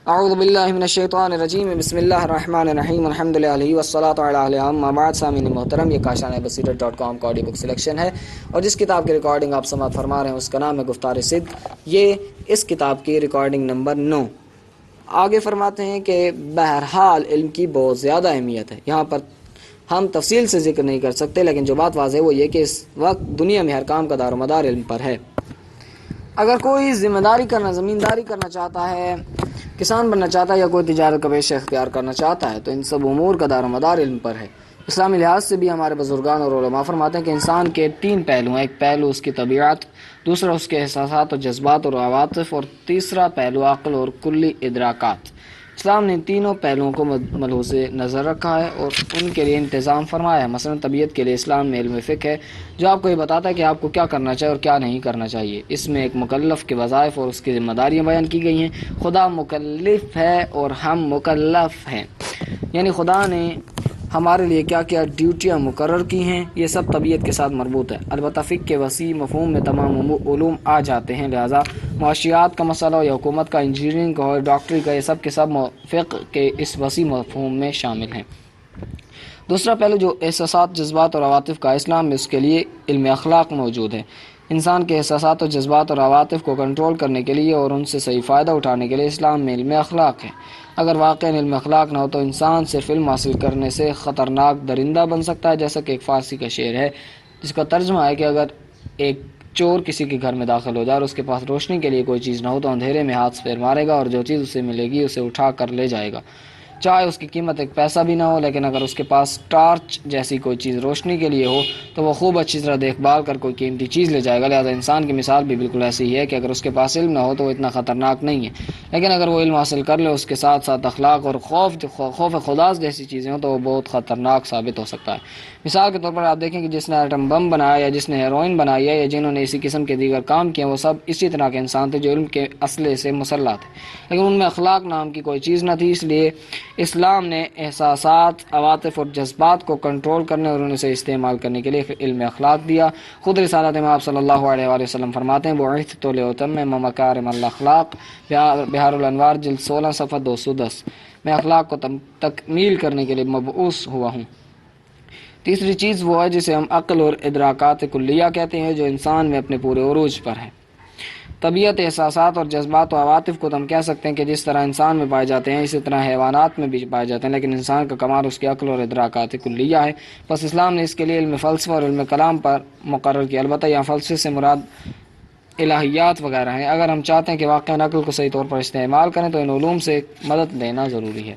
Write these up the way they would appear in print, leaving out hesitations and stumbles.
اعوذ باللہ من الشیطان الرجیم بسم اللہ الرحمن الرحیم الحمد للہ والصلاۃ علی اہلہ اما بعد. سامعین محترم، یہ کاشانہ بصیرت .com کا آڈیو بک سلیکشن ہے اور جس کتاب کی ریکارڈنگ آپ سماعت فرما رہے ہیں اس کا نام ہے گفتار صدق. یہ اس کتاب کی ریکارڈنگ نمبر 9. آگے فرماتے ہیں کہ بہرحال علم کی بہت زیادہ اہمیت ہے. یہاں پر ہم تفصیل سے ذکر نہیں کر سکتے، لیکن جو بات واضح ہے وہ یہ کہ اس وقت دنیا میں ہر کام کا دار و مدار علم پر ہے. اگر کوئی ذمہ داری کرنا، زمینداری کرنا چاہتا ہے، کسان بننا چاہتا ہے یا کوئی تجارت کا پیشہ اختیار کرنا چاہتا ہے تو ان سب امور کا دار و مدار علم پر ہے. اسلامی لحاظ سے بھی ہمارے بزرگان اور علماء فرماتے ہیں کہ انسان کے 3 پہلو ہیں. ایک پہلو اس کی طبیعت، دوسرا اس کے احساسات اور جذبات اور عواطف، اور تیسرا پہلو عقل اور کلی ادراکات. اسلام نے تینوں پہلوؤں کو ملحوظ نظر رکھا ہے اور ان کے لیے انتظام فرمایا ہے. مثلا طبیعت کے لیے اسلام میں علم فقہ ہے جو آپ کو یہ بتاتا ہے کہ آپ کو کیا کرنا چاہیے اور کیا نہیں کرنا چاہیے. اس میں ایک مکلف کے وظائف اور اس کی ذمہ داریاں بیان کی گئی ہیں. خدا مکلف ہے اور ہم مکلف ہیں، یعنی خدا نے ہمارے لیے کیا کیا ڈیوٹیاں مقرر کی ہیں، یہ سب طبیعت کے ساتھ مربوط ہے. البتہ فقہ کے وسیع مفہوم میں تمام علوم آ جاتے ہیں، لہذا معاشیات کا مسئلہ ہو یا حکومت کا، انجینئرنگ کا ہو، ڈاکٹری کا، یہ سب کے سب فقہ کے اس وسیع مفہوم میں شامل ہیں. دوسرا پہلو جو احساسات، جذبات اور عواطف کا، اسلام میں اس کے لیے علم اخلاق موجود ہے. انسان کے احساسات اور جذبات اور عواطف کو کنٹرول کرنے کے لیے اور ان سے صحیح فائدہ اٹھانے کے لیے اسلام میں علم اخلاق ہے. اگر واقعا علم اخلاق نہ ہو تو انسان صرف علم حاصل کرنے سے خطرناک درندہ بن سکتا ہے. جیسا کہ ایک فارسی کا شعر ہے جس کا ترجمہ ہے کہ اگر ایک چور کسی کے گھر میں داخل ہو جائے اور اس کے پاس روشنی کے لیے کوئی چیز نہ ہو تو اندھیرے میں ہاتھ پھیر مارے گا اور جو چیز اسے ملے گی اسے اٹھا کر لے جائے گا، چاہے اس کی قیمت ایک پیسہ بھی نہ ہو. لیکن اگر اس کے پاس ٹارچ جیسی کوئی چیز روشنی کے لیے ہو تو وہ خوب اچھی طرح دیکھ بھال کر کوئی قیمتی چیز لے جائے گا. لہذا انسان کی مثال بھی بالکل ایسی ہی ہے کہ اگر اس کے پاس علم نہ ہو تو وہ اتنا خطرناک نہیں ہے، لیکن اگر وہ علم حاصل کر لے اس کے ساتھ ساتھ اخلاق اور خوف خدا جیسی چیزیں ہوں تو وہ بہت خطرناک ثابت ہو سکتا ہے. مثال کے طور پر آپ دیکھیں کہ جس نے ایٹم بم بنایا یا جس نے ہیروئن بنائی ہے یا جنہوں نے اسی قسم کے دیگر کام کیے وہ سب اسی طرح کے انسان تھے جو علم کے اسلحے سے مسلح تھے، لیکن ان میں اخلاق نام کی کوئی چیز نہ تھی. اس لیے اسلام نے احساسات، عواطف اور جذبات کو کنٹرول کرنے اور انہیں سے استعمال کرنے کے لیے علم اخلاق دیا. خود رسالت میں آپ صلی اللہ علیہ وآلہ وسلم فرماتے ہیں بعثت لأتمم مکارم الاخلاق، بحار الانوار جلد 16 صفحہ 210. میں اخلاق کو تکمیل کرنے کے لیے مبعوث ہوا ہوں. تیسری چیز وہ ہے جسے ہم عقل اور ادراکات کلیہ کہتے ہیں جو انسان میں اپنے پورے عروج پر ہے. طبیعت، احساسات اور جذبات و عواطف کو ہم کہہ سکتے ہیں کہ جس طرح انسان میں پائے جاتے ہیں اسی طرح حیوانات میں بھی پائے جاتے ہیں، لیکن انسان کا کمال اس کی عقل اور ادراکات کلیہ ہے. بس اسلام نے اس کے لیے علم فلسفہ اور علم کلام پر مقرر کیا. البتہ یہاں فلسفے سے مراد الہیات وغیرہ ہیں. اگر ہم چاہتے ہیں کہ واقعا عقل کو صحیح طور پر استعمال کریں تو ان علوم سے مدد لینا ضروری ہے.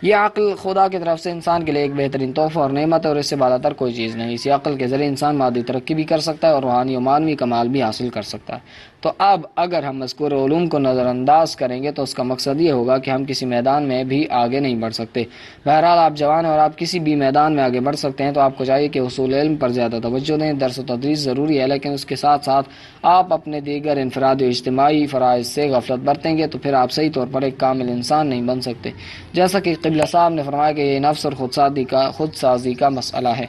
یہ عقل خدا کی طرف سے انسان کے لیے ایک بہترین تحفہ اور نعمت ہے اور اس سے بالاتر تر کوئی چیز نہیں. اسی عقل کے ذریعے انسان مادی ترقی بھی کر سکتا ہے اور روحانی و معنوی کمال بھی حاصل کر سکتا ہے. تو اب اگر ہم مذکور علوم کو نظر انداز کریں گے تو اس کا مقصد یہ ہوگا کہ ہم کسی میدان میں بھی آگے نہیں بڑھ سکتے. بہرحال آپ جوان ہیں اور آپ کسی بھی میدان میں آگے بڑھ سکتے ہیں، تو آپ کو چاہیے کہ حصول علم پر زیادہ توجہ دیں. درس و تدریس ضروری ہے، لیکن اس کے ساتھ ساتھ آپ اپنے دیگر انفرادی و اجتماعی فرائض سے غفلت برتیں گے تو پھر آپ صحیح طور پر ایک کامل انسان نہیں بن سکتے. جیسا کہ قبلہ صاحب نے فرمایا کہ یہ نفس اور خود سازی کا مسئلہ ہے.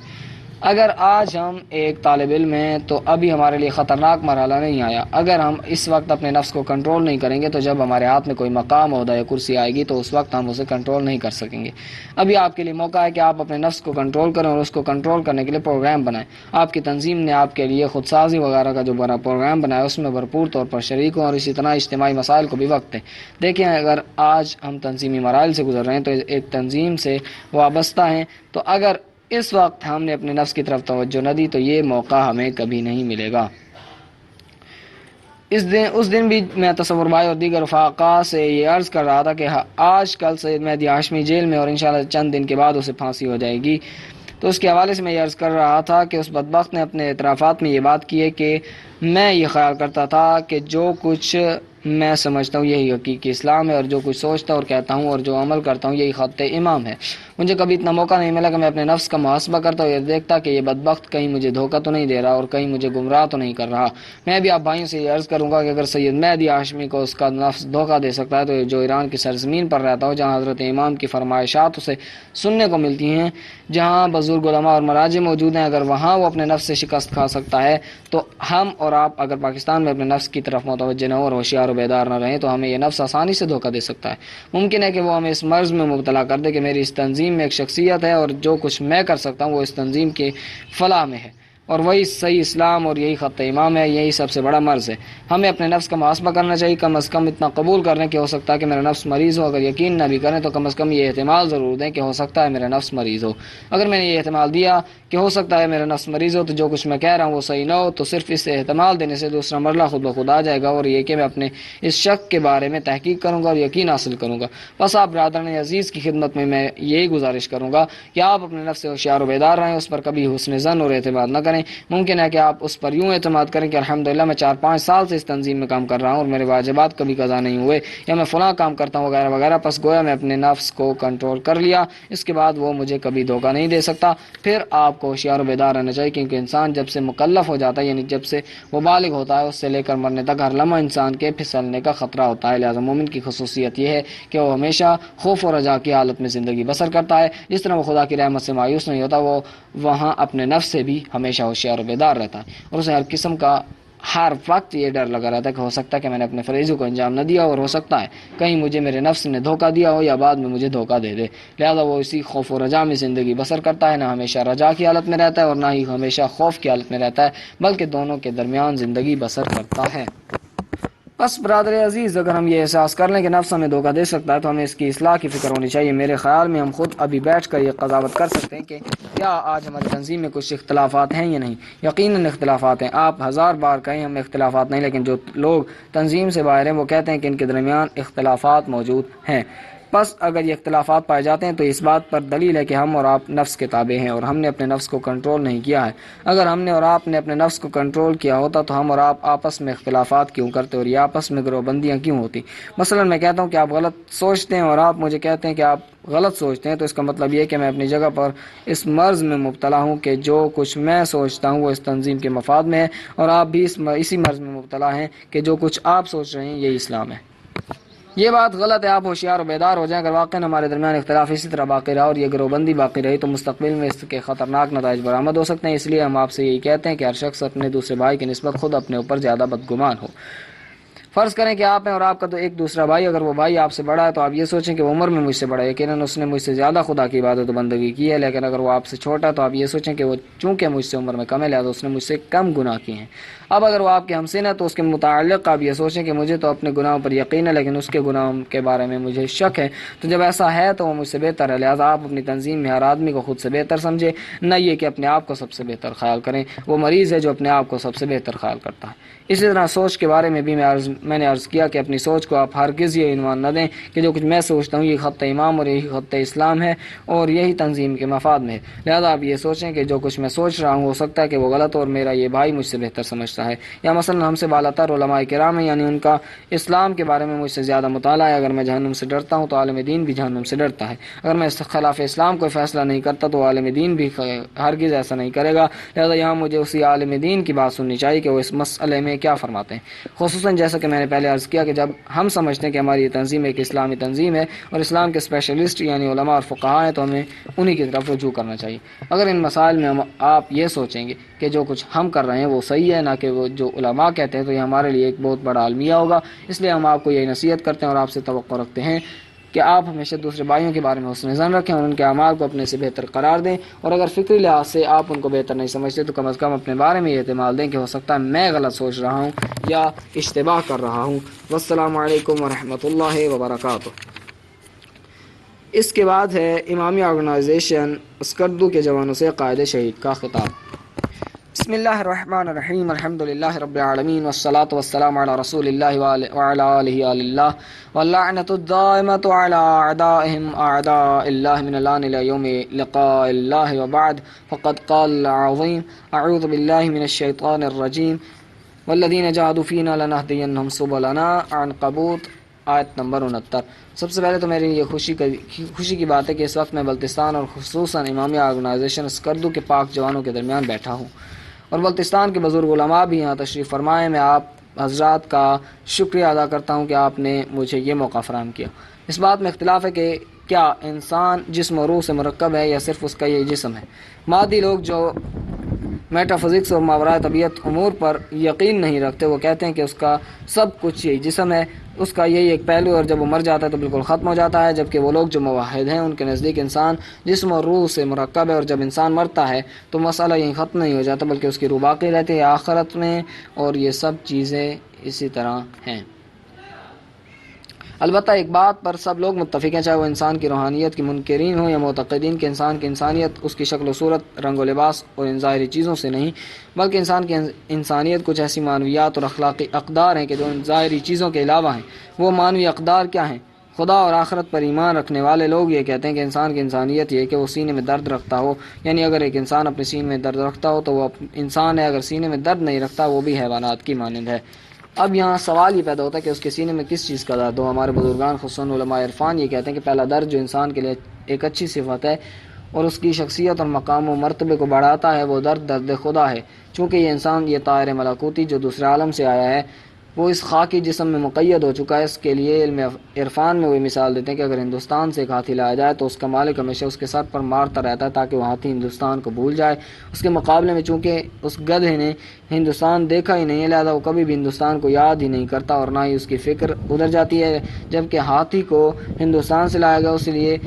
اگر آج ہم ایک طالب علم ہیں تو ابھی ہمارے لیے خطرناک مرحلہ نہیں آیا. اگر ہم اس وقت اپنے نفس کو کنٹرول نہیں کریں گے تو جب ہمارے ہاتھ میں کوئی مقام، عہدہ یا کرسی آئے گی تو اس وقت ہم اسے کنٹرول نہیں کر سکیں گے. ابھی آپ کے لیے موقع ہے کہ آپ اپنے نفس کو کنٹرول کریں اور اس کو کنٹرول کرنے کے لیے پروگرام بنائیں. آپ کی تنظیم نے آپ کے لیے خودسازی وغیرہ کا جو بڑا پروگرام بنایا اس میں بھرپور طور پر شریک ہوں اور اسی طرح اجتماعی مسائل کو بھی وقت دیں. دیکھیں اگر آج ہم تنظیمی مراحل سے گزر رہے ہیں تو ایک تنظیم سے وابستہ ہیں، تو اگر اس وقت ہم نے اپنے نفس کی طرف توجہ نہ دی تو یہ موقع ہمیں کبھی نہیں ملے گا. اس دن بھی میں تصور بھائی اور دیگر رفقا سے یہ عرض کر رہا تھا کہ آج کل سید مہدی ہاشمی جیل میں اور انشاءاللہ چند دن کے بعد اسے پھانسی ہو جائے گی. تو اس کے حوالے سے میں یہ عرض کر رہا تھا کہ اس بدبخت نے اپنے اعترافات میں یہ بات کی ہے کہ میں یہ خیال کرتا تھا کہ جو کچھ میں سمجھتا ہوں یہی حقیقی اسلام ہے اور جو کچھ سوچتا اور کہتا ہوں اور جو عمل کرتا ہوں یہی خط امام ہے. مجھے کبھی اتنا موقع نہیں ملا کہ میں اپنے نفس کا محاسبہ کرتا اور یہ دیکھتا کہ یہ بدبخت کہیں مجھے دھوکہ تو نہیں دے رہا اور کہیں مجھے گمراہ تو نہیں کر رہا. میں بھی آپ بھائیوں سے یہ عرض کروں گا کہ اگر سید مہدی ہاشمی کو اس کا نفس دھوکہ دے سکتا ہے تو جو ایران کی سرزمین پر رہتا ہو جہاں حضرت امام کی فرمائشات اسے سننے کو ملتی ہیں، جہاں بزرگ علماء اور مراجع موجود ہیں، اگر وہاں وہ اپنے نفس سے شکست کھا سکتا ہے تو ہم اور آپ اگر پاکستان میں اپنے نفس کی طرف متوجہ نہ ہو اور ہوشیار و بیدار نہ رہیں تو ہمیں یہ نفس آسانی سے دھوکہ دے سکتا ہے۔ ممکن ہے کہ وہ ہمیں اس مرض میں مبتلا کر دے کہ میری اس تنظیم میں ایک شخصیت ہے اور جو کچھ میں کر سکتا ہوں وہ اس تنظیم کی فلاح میں ہے، اور وہی صحیح اسلام اور یہی خط امام ہے، یہی سب سے بڑا مرض ہے۔ ہمیں اپنے نفس کا محاسبہ کرنا چاہیے، کم از کم اتنا قبول کر لیں کہ ہو سکتا ہے کہ میرا نفس مریض ہو۔ اگر یقین نہ بھی کریں تو کم از کم یہ احتمال ضرور دیں کہ ہو سکتا ہے میرا نفس مریض ہو۔ اگر میں نے یہ احتمال دیا کہ ہو سکتا ہے میرا نفس مریض ہو تو جو کچھ میں کہہ رہا ہوں وہ صحیح نہ ہو، تو صرف اس احتمال دینے سے دوسرا مرحلہ خود بخود آ جائے گا، اور یہ کہ میں اپنے اس شک کے بارے میں تحقیق کروں گا اور یقین حاصل کروں گا۔ بس آپ برادران عزیز کی خدمت میں یہی گزارش کروں گا کہ آپ اپنے نفس سے ہوشیار و بیدار رہیں، اس پر کبھی حسن ظن اور اعتماد نہ کریں۔ ممکن ہے کہ آپ اس پر یوں اعتماد کریں کہ الحمدللہ میں 4-5 سال سے اس تنظیم میں کام کر رہا ہوں اور میرے واجبات کبھی قضا نہیں ہوئے، یا میں فلاں کام کرتا ہوں وغیرہ وغیرہ، پس گویا میں اپنے نفس کو کنٹرول کر لیا، اس کے بعد وہ مجھے کبھی دھوکہ نہیں دے سکتا۔ پھر آپ کو ہوشیار و بیدار رہنا چاہیے، کیونکہ انسان جب سے مکلف ہو جاتا ہے، یعنی جب سے وہ بالغ ہوتا ہے، اس سے لے کر مرنے تک ہر لمحہ انسان کے پھسلنے کا خطرہ ہوتا ہے۔ لہٰذا مومن کی خصوصیت یہ ہے کہ وہ ہمیشہ خوف و رجا کی حالت میں زندگی بسر کرتا ہے۔ جس طرح وہ خدا کی رحمت سے مایوس نہیں ہوتا، وہ وہاں اپنے نفس سے بھی ہمیشہ ہوشیار و بیدار رہتا ہے، اور اسے ہر قسم کا ہر وقت یہ ڈر لگا رہتا ہے کہ ہو سکتا ہے کہ میں نے اپنے فریضوں کو انجام نہ دیا، اور ہو سکتا ہے کہیں مجھے میرے نفس نے دھوکہ دیا ہو یا بعد میں مجھے دھوکہ دے دے۔ لہذا وہ اسی خوف و رجا میں زندگی بسر کرتا ہے، نہ ہمیشہ رجا کی حالت میں رہتا ہے اور نہ ہی ہمیشہ خوف کی حالت میں رہتا ہے، بلکہ دونوں کے درمیان زندگی بسر کرتا ہے۔ بس برادر عزیز، اگر ہم یہ احساس کر لیں کہ نفس ہمیں دھوکہ دے سکتا ہے تو ہمیں اس کی اصلاح کی فکر ہونی چاہیے۔ میرے خیال میں ہم خود ابھی بیٹھ کر یہ قضاوت کر سکتے ہیں کہ کیا آج ہماری تنظیم میں کچھ اختلافات ہیں یا نہیں۔ یقیناً اختلافات ہیں، آپ 1000 بار کہیں ہمیں اختلافات نہیں، لیکن جو لوگ تنظیم سے باہر ہیں وہ کہتے ہیں کہ ان کے درمیان اختلافات موجود ہیں۔ بس اگر یہ اختلافات پائے جاتے ہیں تو اس بات پر دلیل ہے کہ ہم اور آپ نفس کے تابع ہیں اور ہم نے اپنے نفس کو کنٹرول نہیں کیا ہے۔ اگر ہم نے اور آپ نے اپنے نفس کو کنٹرول کیا ہوتا تو ہم اور آپ آپس میں اختلافات کیوں کرتے اور یہ آپس میں گروہ بندیاں کیوں ہوتی؟ مثلا میں کہتا ہوں کہ آپ غلط سوچتے ہیں اور آپ مجھے کہتے ہیں کہ آپ غلط سوچتے ہیں، تو اس کا مطلب یہ کہ میں اپنی جگہ پر اس مرض میں مبتلا ہوں کہ جو کچھ میں سوچتا ہوں وہ اس تنظیم کے مفاد میں ہے، اور آپ بھی اسی مرض میں مبتلا ہیں کہ جو کچھ آپ سوچ رہے ہیں یہی اسلام ہے۔ یہ بات غلط ہے، آپ ہوشیار و بیدار ہو جائیں۔ اگر واقعی ہمارے درمیان اختلاف اسی طرح باقی رہا اور یہ گروہ بندی باقی رہی تو مستقبل میں اس کے خطرناک نتائج برآمد ہو سکتے ہیں۔ اس لیے ہم آپ سے یہی کہتے ہیں کہ ہر شخص اپنے دوسرے بھائی کی نسبت خود اپنے اوپر زیادہ بدگمان ہو۔ فرض کریں کہ آپ ہیں اور آپ کا تو ایک دوسرا بھائی، اگر وہ بھائی آپ سے بڑا ہے تو آپ یہ سوچیں کہ وہ عمر میں مجھ سے بڑا ہے، یقیناً اس نے مجھ سے زیادہ خدا کی عبادت و بندگی کی ہے، لیکن اگر وہ آپ سے چھوٹا ہے تو آپ یہ سوچیں کہ وہ چونکہ مجھ سے عمر میں کم ہے لہٰذا اس نے مجھ سے کم گناہ کیے ہیں۔ اب اگر وہ آپ کے ہمسن ہے تو اس کے متعلق آپ یہ سوچیں کہ مجھے تو اپنے گناہوں پر یقین ہے لیکن اس کے گناہوں کے بارے میں مجھے شک ہے، تو جب ایسا ہے تو وہ مجھ سے بہتر ہے۔ لہٰذا آپ اپنی تنظیم میں ہر آدمی کو خود سے بہتر سمجھیں، نہ یہ کہ اپنے آپ کو سب سے بہتر خیال کریں۔ وہ مریض ہے جو اپنے آپ کو سب سے بہتر خیال کرتا ہے۔ اسی طرح سوچ کے بارے میں بھی میں نے عرض کیا کہ اپنی سوچ کو آپ ہرگز یہ عنوان نہ دیں کہ جو کچھ میں سوچتا ہوں یہ خط امام اور یہی خط اسلام ہے اور یہی تنظیم کے مفاد میں ہے۔ لہذا آپ یہ سوچیں کہ جو کچھ میں سوچ رہا ہوں ہو سکتا ہے کہ وہ غلط ہو اور میرا یہ بھائی مجھ سے بہتر سمجھتا ہے، یا مثلا ہم سے بالاتر علماء کرام ہیں، یعنی ان کا اسلام کے بارے میں مجھ سے زیادہ مطالعہ ہے۔ اگر میں جہنم سے ڈرتا ہوں تو عالم دین بھی جہنم سے ڈرتا ہے۔ اگر میں خلاف اسلام کوئی فیصلہ نہیں کرتا تو عالم دین بھی ہرگز ایسا نہیں کرے گا۔ لہذا یہاں مجھے اسی عالم دین کی بات سننی چاہیے کہ وہ اس مسئلے میں کیا فرماتے ہیں، خصوصاً جیسا کہ میں نے پہلے عرض کیا کہ جب ہم سمجھتے ہیں کہ ہماری یہ تنظیم ایک اسلامی تنظیم ہے اور اسلام کے اسپیشلسٹ یعنی علماء اور فقہاء ہیں تو ہمیں انہی کی طرف رجوع کرنا چاہیے۔ اگر ان مسائل میں آپ یہ سوچیں گے کہ جو کچھ ہم کر رہے ہیں وہ صحیح ہے نہ کہ وہ جو علماء کہتے ہیں تو یہ ہمارے لیے ایک بہت بڑا المیہ ہوگا۔ اس لیے ہم آپ کو یہی نصیحت کرتے ہیں اور آپ سے توقع رکھتے ہیں کہ آپ ہمیشہ دوسرے بھائیوں کے بارے میں حسن ظن رکھیں اور ان کے اعمال کو اپنے سے بہتر قرار دیں، اور اگر فکری لحاظ سے آپ ان کو بہتر نہیں سمجھتے تو کم از کم اپنے بارے میں یہ احتمال دیں کہ ہو سکتا ہے میں غلط سوچ رہا ہوں یا اشتباہ کر رہا ہوں۔ والسلام علیکم ورحمۃ اللہ وبرکاتہ۔ اس کے بعد ہے امامی آرگنائزیشن اسکردو کے جوانوں سے قائد شہید کا خطاب۔ بسم اللہ الرحمن الرحیم، الحمد للہ رب العالمین والصلاة والسلام علی رسول اللہ وعلی آلہ آل اللہ واللعنۃ الدائمۃ علی اعدائہم اعداء اللہ من الآن الی یوم لقاء اللہ وبعد، فقد قال العظیم اعوذ باللہ من الشیطان الرجیم والذین جاہدوا فینا لنہدینہم سبلنا، عنکبوت آیت نمبر 69۔ سب سے پہلے تو میری یہ خوشی کی بات ہے کہ اس وقت میں بلتستان اور خصوصاً امامیہ آرگنائزیشن اسکردو کے پاک جوانوں کے درمیان بیٹھا ہوں، اور بلتستان کے بزرگ علماء بھی یہاں تشریف فرمائے۔ میں آپ حضرات کا شکریہ ادا کرتا ہوں کہ آپ نے مجھے یہ موقع فراہم کیا۔ اس بات میں اختلاف ہے کہ کیا انسان جسم و روح سے مرکب ہے یا صرف اس کا یہ جسم ہے۔ مادی لوگ جو میٹا فزکس اور ماورائے طبیعت امور پر یقین نہیں رکھتے۔ وہ کہتے ہیں کہ اس کا سب کچھ یہی جسم ہے، اس کا یہی ایک پہلو ہے، اور جب وہ مر جاتا ہے تو بالکل ختم ہو جاتا ہے۔ جبکہ وہ لوگ جو موحد ہیں ان کے نزدیک انسان جسم اور روح سے مرکب ہے، اور جب انسان مرتا ہے تو مسئلہ یہیں ختم نہیں ہو جاتا بلکہ اس کی روح باقی رہتی ہے آخرت میں، اور یہ سب چیزیں اسی طرح ہیں۔ البتہ ایک بات پر سب لوگ متفق ہیں، چاہے وہ انسان کی روحانیت کی منکرین ہوں یا معتقدین، کہ انسان کی انسانیت اس کی شکل و صورت، رنگ و لباس اور ان ظاہری چیزوں سے نہیں، بلکہ انسان کی انسانیت کچھ ایسی معنویات اور اخلاقی اقدار ہیں کہ جو ان ظاہری چیزوں کے علاوہ ہیں۔ وہ معنوی اقدار کیا ہیں؟ خدا اور آخرت پر ایمان رکھنے والے لوگ یہ کہتے ہیں کہ انسان کی انسانیت یہ ہے کہ وہ سینے میں درد رکھتا ہو، یعنی اگر ایک انسان اپنے سینے میں درد رکھتا ہو تو وہ انسان ہے، اگر سینے میں درد نہیں رکھتا وہ بھی حیوانات کی مانند ہے۔ اب یہاں سوال یہ پیدا ہوتا ہے کہ اس کے سینے میں کس چیز کا درد ہو۔ ہمارے بزرگان خصوصاً علماء عرفان یہ کہتے ہیں کہ پہلا درد جو انسان کے لیے ایک اچھی صفت ہے اور اس کی شخصیت اور مقام و مرتبے کو بڑھاتا ہے، وہ درد خدا ہے۔ چونکہ یہ انسان، یہ طائر ملکوتی جو دوسرے عالم سے آیا ہے، وہ اس خاکی جسم میں مقید ہو چکا ہے۔ اس کے لیے علم عرفان میں وہ مثال دیتے ہیں کہ اگر ہندوستان سے ایک ہاتھی لایا جائے تو اس کا مالک ہمیشہ اس کے سر پر مارتا رہتا ہے تاکہ وہ ہاتھی ہندوستان کو بھول جائے۔ اس کے مقابلے میں چونکہ اس گدھے نے ہندوستان دیکھا ہی نہیں ہے، لہذا وہ کبھی بھی ہندوستان کو یاد ہی نہیں کرتا اور نہ ہی اس کی فکر ادھر جاتی ہے، جبکہ ہاتھی کو ہندوستان سے لایا گیا اس لیے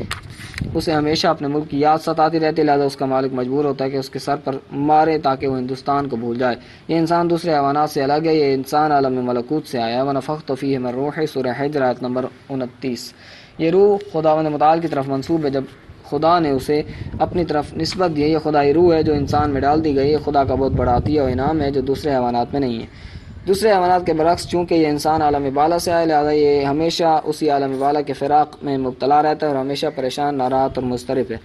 اسے ہمیشہ اپنے ملک کی یاد ستاتی رہتی ہے، لہذا اس کا مالک مجبور ہوتا ہے کہ اس کے سر پر مارے تاکہ وہ ہندوستان کو بھول جائے۔ یہ انسان دوسرے حیوانات سے الگ ہے، یہ انسان عالم ملکوت سے آیا ہے۔ وَنَفَخْتُ فِيهِ مِن رُوحِي، سورہ حجر آیت نمبر 29۔ یہ روح خداوند متعال کی طرف منسوب ہے۔ جب خدا نے اسے اپنی طرف نسبت دی ہے، یہ خدائی روح ہے جو انسان میں ڈال دی گئی ہے، خدا کا بہت بڑا عطیہ و انعام ہے جو دوسرے حیوانات میں نہیں ہے۔ دوسرے حیوانات کے برعکس چونکہ یہ انسان عالم بالا سے آئے، لہذا یہ ہمیشہ اسی عالم بالا کے فراق میں مبتلا رہتا ہے اور ہمیشہ پریشان، ناراحت اور مضطرب ہے۔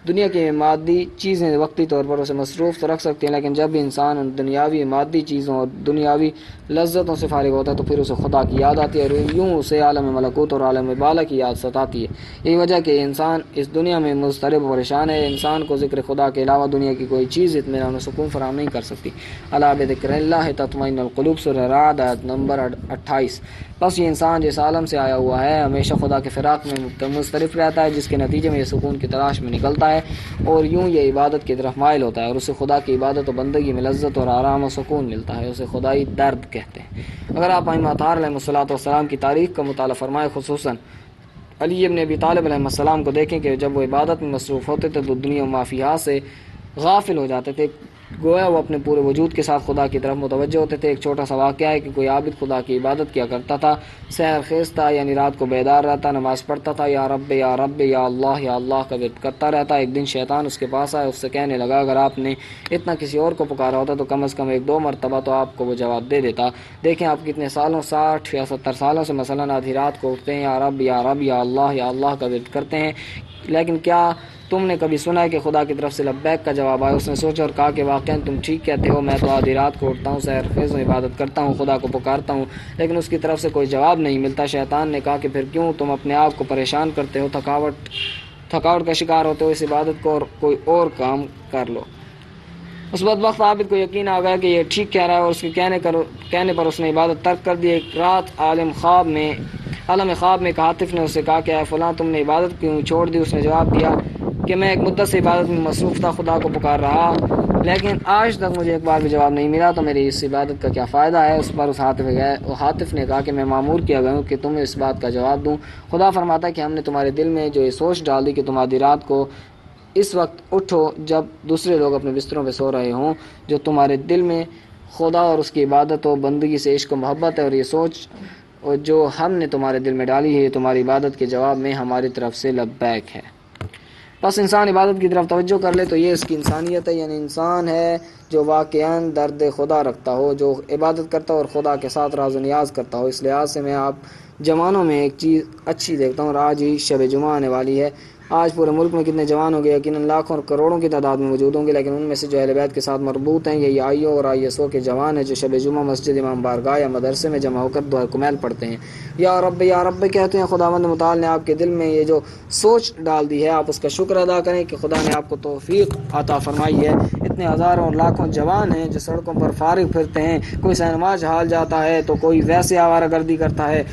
دنیا کی مادی چیزیں وقتی طور پر اسے مصروف تو رکھ سکتی ہیں، لیکن جب بھی انسان ان دنیاوی مادی چیزوں اور دنیاوی لذتوں سے فارغ ہوتا ہے تو پھر اسے خدا کی یاد آتی ہے، اور یوں اسے عالم ملکوت اور عالم بالا کی یاد ستاتی ہے۔ یہی وجہ کہ انسان اس دنیا میں مضطرب و پریشان ہے۔ انسان کو ذکر خدا کے علاوہ دنیا کی کوئی چیز اطمینان و سکون فراہم نہیں کر سکتی۔ الا بذکر اللہ تطمئن القلوب، سورہ رعد آیت نمبر 28۔ بس یہ انسان جس عالم سے آیا ہوا ہے ہمیشہ خدا کے فراق میں مضطرب رہتا ہے، جس کے نتیجے میں یہ سکون کی تلاش میں نکلتا ہے اور یوں یہ عبادت کی طرف مائل ہوتا ہے، اور اسے خدا کی عبادت و بندگی میں لذت اور آرام و سکون ملتا ہے، اسے خدائی درد کہتے ہیں۔ اگر آپ ائمہ اطہار علیہ السلام کی تاریخ کا مطالعہ فرمائے، خصوصاً علی ابن ابی طالب علیہ السلام کو دیکھیں کہ جب وہ عبادت میں مصروف ہوتے تھے تو دنیا و ما فیہا سے غافل ہو جاتے تھے، گویا وہ اپنے پورے وجود کے ساتھ خدا کی طرف متوجہ ہوتے تھے۔ ایک چھوٹا سا واقعہ ہے کہ کوئی عابد خدا کی عبادت کیا کرتا تھا، سحر خیز تھا، یعنی رات کو بیدار رہتا، نماز پڑھتا تھا، یا رب یا رب یا اللہ کا ورد کرتا رہتا۔ ایک دن شیطان اس کے پاس آیا، اس سے کہنے لگا اگر آپ نے اتنا کسی اور کو پکارا ہوتا تو کم از کم 1-2 مرتبہ تو آپ کو وہ جواب دے دیتا۔ دیکھیں آپ کتنے سالوں، 60 یا 70 سالوں سے مثلاً آدھی رات کو اٹھتے ہیں، یا رب یا رب یا اللہ کا ورد کرتے ہیں، لیکن کیا تم نے کبھی سنا ہے کہ خدا کی طرف سے لبیک کا جواب آیا؟ اس نے سوچا اور کہا کہ واقعاً تم ٹھیک کہتے ہو، میں تو آدھی رات کو اٹھتا ہوں، سحر خیز عبادت کرتا ہوں، خدا کو پکارتا ہوں، لیکن اس کی طرف سے کوئی جواب نہیں ملتا۔ شیطان نے کہا کہ پھر کیوں تم اپنے آپ کو پریشان کرتے ہو، تھکاوٹ کا شکار ہوتے ہو، اس عبادت کو اور کوئی اور کام کر لو۔ اس بدبخت عابد کو یقین آ گیا کہ یہ ٹھیک کہہ رہا ہے، اور اس کے کہنے پر اس نے عبادت ترک کر دی۔ ایک رات عالم خواب میں ایک ہاتف نے اسے کہا کہ اے فلاں تم نے عبادت کیوں چھوڑ دی؟ اس نے جواب دیا کہ میں ایک مدت سے عبادت میں مصروف تھا، خدا کو پکار رہا، لیکن آج تک مجھے ایک بار بھی جواب نہیں ملا، تو میری اس عبادت کا کیا فائدہ ہے؟ اس پر اس ہاتف نے کہا کہ میں مامور کیا گیا ہوں کہ تمہیں اس بات کا جواب دوں۔ خدا فرماتا ہے کہ ہم نے تمہارے دل میں جو یہ سوچ ڈال دی کہ تم آدھی رات کو اس وقت اٹھو جب دوسرے لوگ اپنے بستروں پہ سو رہے ہوں، جو تمہارے دل میں خدا اور اس کی عبادت و بندگی سے عشق و محبت ہے، اور یہ سوچ جو ہم نے تمہارے دل میں ڈالی ہے یہ تمہاری عبادت کے جواب میں ہماری طرف سے لبیک ہے۔ بس انسان عبادت کی طرف توجہ کر لے تو یہ اس کی انسانیت ہے، یعنی انسان ہے جو واقعاً درد خدا رکھتا ہو، جو عبادت کرتا ہو اور خدا کے ساتھ راز و نیاز کرتا ہو۔ اس لحاظ سے میں آپ جوانوں میں ایک چیز اچھی دیکھتا ہوں، اور آج ہی شب جمعہ آنے والی ہے۔ آج پورے ملک میں کتنے جوان ہوں گے؟ یقیناً لاکھوں اور کروڑوں کی تعداد میں موجود ہوں گے، لیکن ان میں سے جو اہل بیت کے ساتھ مربوط ہیں، یہی آئیو اور ISO کے جوان ہیں جو شب جمعہ مسجد امام بارگاہ یا مدرسے میں جمع ہو کر دعا کمیل پڑھتے ہیں، یا رب کہتے ہیں۔ خداوند متعال نے آپ کے دل میں یہ جو سوچ ڈال دی ہے، آپ اس کا شکر ادا کریں کہ خدا نے آپ کو توفیق عطا فرمائی ہے۔ اتنے اتنے ہزاروں اور لاکھوں جوان ہیں جو سڑکوں پر فارغ پھرتے ہیں، کوئی سینما ہال جاتا ہے تو کوئی ویسے آوارہ گردی کرتا ہے،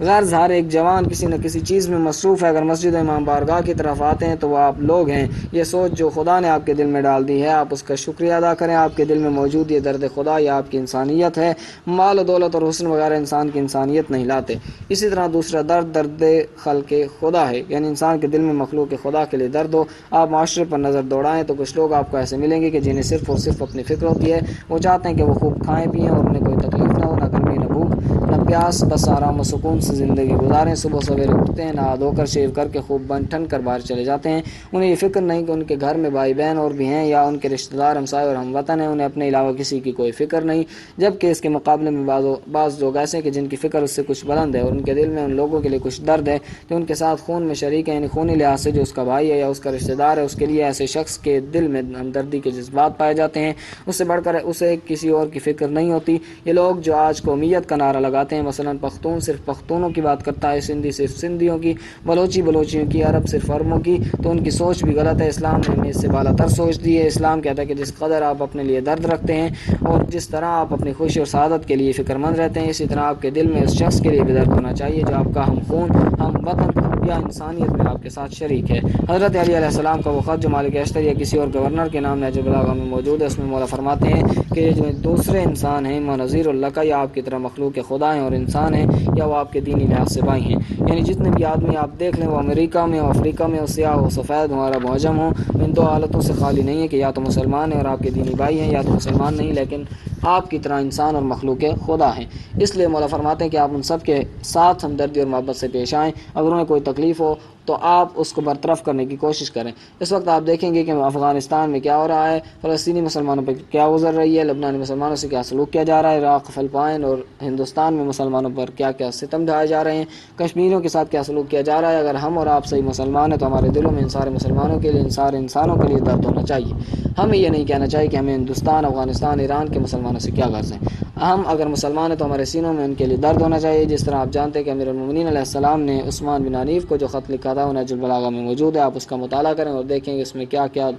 غرض ہر ایک جوان کسی نہ کسی چیز میں مصروف ہے۔ اگر مسجد امام بارگاہ کی طرف آتے ہیں تو وہ آپ لوگ ہیں۔ یہ سوچ جو خدا نے آپ کے دل میں ڈال دی ہے، آپ اس کا شکریہ ادا کریں۔ آپ کے دل میں موجود یہ درد خدا یہ آپ کی انسانیت ہے۔ مال و دولت اور حسن وغیرہ انسان کی انسانیت نہیں لاتے۔ اسی طرح دوسرا درد خلق خدا ہے، یعنی انسان کے دل میں مخلوق خدا کے لیے درد ہو۔ آپ معاشرے پر نظر دوڑائیں تو کچھ لوگ آپ کو ایسے ملیں گے کہ جنہیں صرف اور صرف اپنی فکر ہوتی ہے۔ وہ چاہتے ہیں کہ وہ خوب کھائیں پئیں اور انہیں کوئی تکلیف نہ ہو، نہ گرمی نہ بھوک نہ پیاس، بس آرام و سکون سے زندگی گزاریں۔ صبح سویرے اٹھتے ہیں، نہا دھو کر شیو کر کے خوب بن ٹھن کر باہر چلے جاتے ہیں۔ انہیں یہ فکر نہیں کہ ان کے گھر میں بھائی بہن اور بھی ہیں یا ان کے رشتہ دار ہمسائے اور ہم وطن ہیں۔ انہیں اپنے علاوہ کسی کی کوئی فکر نہیں، جبکہ اس کے مقابلے میں بعض لوگ ایسے ہیں کہ جن کی فکر اس سے کچھ بلند ہے اور ان کے دل میں ان لوگوں کے لیے کچھ درد ہے جو ان کے ساتھ خون میں شریک ہے، یعنی خونی لحاظ سے جو اس کا بھائی ہے یا اس کا رشتہ دار ہے۔ اس کے لیے ایسے شخص کے دل میں ہمدردی کے جذبات پائے جاتے ہیں، اس سے بڑھ کر اسے کسی اور کی فکر نہیں ہوتی۔ یہ لوگ جو آج قومیت کا نعرہ لگاتے ہیں، مثلا پختون صرف پختونوں کی بات کرتا ہے، سندھی صرف سندھیوں کی، بلوچی بلوچیوں کی، عرب صرف عربوں کی، تو ان کی سوچ بھی غلط ہے۔ اسلام نے ہمیں اس سے بالا تر سوچ دی ہے۔ اسلام کہتا ہے کہ جس قدر آپ اپنے لیے درد رکھتے ہیں اور جس طرح آپ اپنی خوشی اور سعادت کے لیے فکر مند رہتے ہیں، اسی طرح آپ کے دل میں اس شخص کے لیے بھی درد ہونا چاہیے جو آپ کا ہم خون، ہم وطن یا انسانیت میں آپ کے ساتھ شریک ہے۔ حضرت علی علیہ السلام کا وہ خط جو مالک اشتر یا کسی اور گورنر کے نام نہج البلاغہ میں موجود ہے، اس میں مولا فرماتے ہیں کہ جو دوسرے انسان ہیں نظیر اللہ یا آپ کی طرح مخلوق خدا ہیں اور انسان ہیں یا وہ آپ کے دینی لحاظ سے بھائی ہیں، یعنی جتنے بھی آدمی آپ دیکھ لیں وہ امریکہ میں ہو، افریقہ میں ہو، سیاہ ہو، سفید ہو، عرب معجم ہو، ان دو حالتوں سے خالی نہیں ہے کہ یا تو مسلمان ہیں اور آپ کے دینی بھائی ہیں یا تو مسلمان نہیں لیکن آپ کی طرح انسان اور مخلوق خدا ہیں۔ اس لیے مولا فرماتے ہیں کہ آپ ان سب کے ساتھ ہمدردی اور محبت سے پیش آئیں۔ اگر انہیں کوئی تکلیف ہو تو آپ اس کو برطرف کرنے کی کوشش کریں۔ اس وقت آپ دیکھیں گے کہ افغانستان میں کیا ہو رہا ہے، فلسطینی مسلمانوں پر کیا گزر رہی ہے، لبنانی مسلمانوں سے کیا سلوک کیا جا رہا ہے، عراق، فلپائن اور ہندوستان میں مسلمانوں پر کیا کیا ستم ڈھائے جا رہے ہیں، کشمیریوں کے ساتھ کیا سلوک کیا جا رہا ہے۔ اگر ہم اور آپ صحیح مسلمان ہیں تو ہمارے دلوں میں ان سارے مسلمانوں کے لیے، ان سارے انسانوں کے لیے درد ہونا چاہیے۔ ہمیں یہ نہیں کہنا چاہیے کہ ہمیں ہندوستان، افغانستان، ایران کے مسلمانوں سے کیا غرض ہے۔ ہم اگر مسلمان ہیں تو ہمارے سینوں میں ان کے لیے درد ہونا چاہیے، جس طرح آپ جانتے ہیں کہ امیر المومنین علیہ السلام نے عثمان بن حنیف کو جو خط لکھا تھا وہ نہج البلاغہ میں موجود ہے۔ آپ اس کا مطالعہ کریں اور دیکھیں کہ اس میں کیا کیا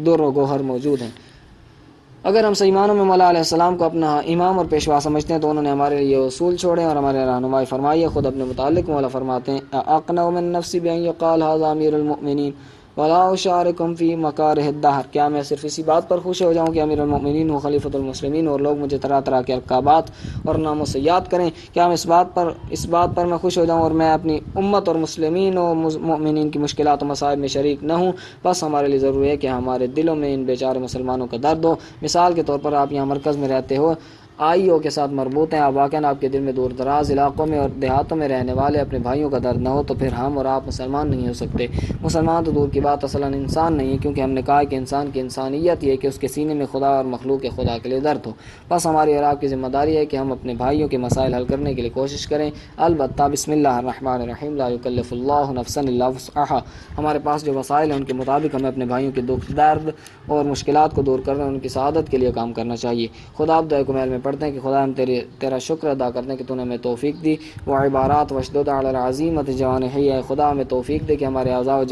در و گوہر موجود ہیں۔ اگر ہم صحیح معنوں میں مولا علیہ السلام کو اپنا امام اور پیشوا سمجھتے ہیں تو انہوں نے ہمارے لیے اصول چھوڑے اور ہمارے رہنمائی فرمائی ہے۔ خود اپنے متعلق مولا فرماتے ہیں اقنع من نفسی بان یقال ھذا امیر المؤمنین ولا اشارکم فی مکارہ الدہر، کیا میں صرف اسی بات پر خوش ہو جاؤں کہ امیر المؤمنین ہو، خلیفۃ المسلمین، اور لوگ مجھے طرح طرح کے القابات اور ناموں سے یاد کریں، کیا میں اس بات پر میں خوش ہو جاؤں اور میں اپنی امت اور مسلمین و مؤمنین کی مشکلات و مصائب میں شریک نہ ہوں؟ بس ہمارے لیے ضروری ہے کہ ہمارے دلوں میں ان بیچارے مسلمانوں کا درد ہو۔ مثال کے طور پر آپ یہاں مرکز میں رہتے ہو، آئی او کے ساتھ مربوط ہیں، آپ واقعاً آپ کے دل میں دور دراز علاقوں میں اور دیہاتوں میں رہنے والے اپنے بھائیوں کا درد نہ ہو تو پھر ہم اور آپ مسلمان نہیں ہو سکتے۔ مسلمان تو دور کی بات اصلاً انسان نہیں ہے، کیونکہ ہم نے کہا کہ انسان کی انسانیت یہ ہے کہ اس کے سینے میں خدا اور مخلوق خدا کے لیے درد ہو۔ بس ہماری اور آپ کی ذمہ داری ہے کہ ہم اپنے بھائیوں کے مسائل حل کرنے کے لیے کوشش کریں، البتہ بسم اللہ الرحمن الرحیم، لا یکلف اللہ نفسا الا وسعہا، ہمارے پاس جو وسائل ہیں ان کے مطابق ہمیں اپنے بھائیوں کے دکھ درد اور مشکلات کو دور کرنے اور ان کی سعادت کے لیے کام کرنا چاہیے۔ خدا آپ دعائے کمیل میں پڑھتے ہیں کہ خدا ہم تیرا شکر ادا کرتے ہیں کہ تو نے ہمیں توفیق دی، وہ عبارات وشدد علی العظیمۃ جوانحی، ہے خدا ہمیں توفیق دے کہ ہمارے اعضاء و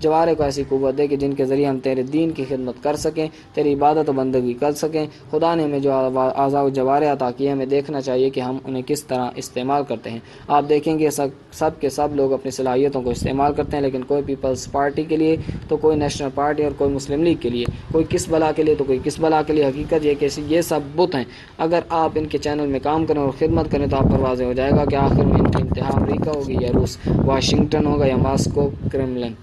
جوارے کو ایسی قوت دے کہ جن کے ذریعے ہم تیرے دین کی خدمت کر سکیں، تیری عبادت و بندگی کر سکیں۔ خدا نے ہمیں جو اعضاء و جوارے عطا کیے ہمیں دیکھنا چاہیے کہ ہم انہیں کس طرح استعمال کرتے ہیں۔ آپ دیکھیں گے سب کے سب لوگ اپنی صلاحیتوں کو استعمال کرتے ہیں، لیکن کوئی پیپلز پارٹی کے لیے تو کوئی نیشنل پارٹی اور کوئی مسلم لیگ کے لیے، کوئی کس بلا کے لیے تو کوئی کس بلا کے لیے۔ حقیقت یہ کہ یہ سب بت ہیں۔ اگر آپ ان کے چینل میں کام کریں اور خدمت کریں تو آپ پر واضح ہو جائے گا کہ آخر میں ان کی انتہا امریکہ ہوگی یا روس، واشنگٹن ہوگا یا ماسکو، کرملن۔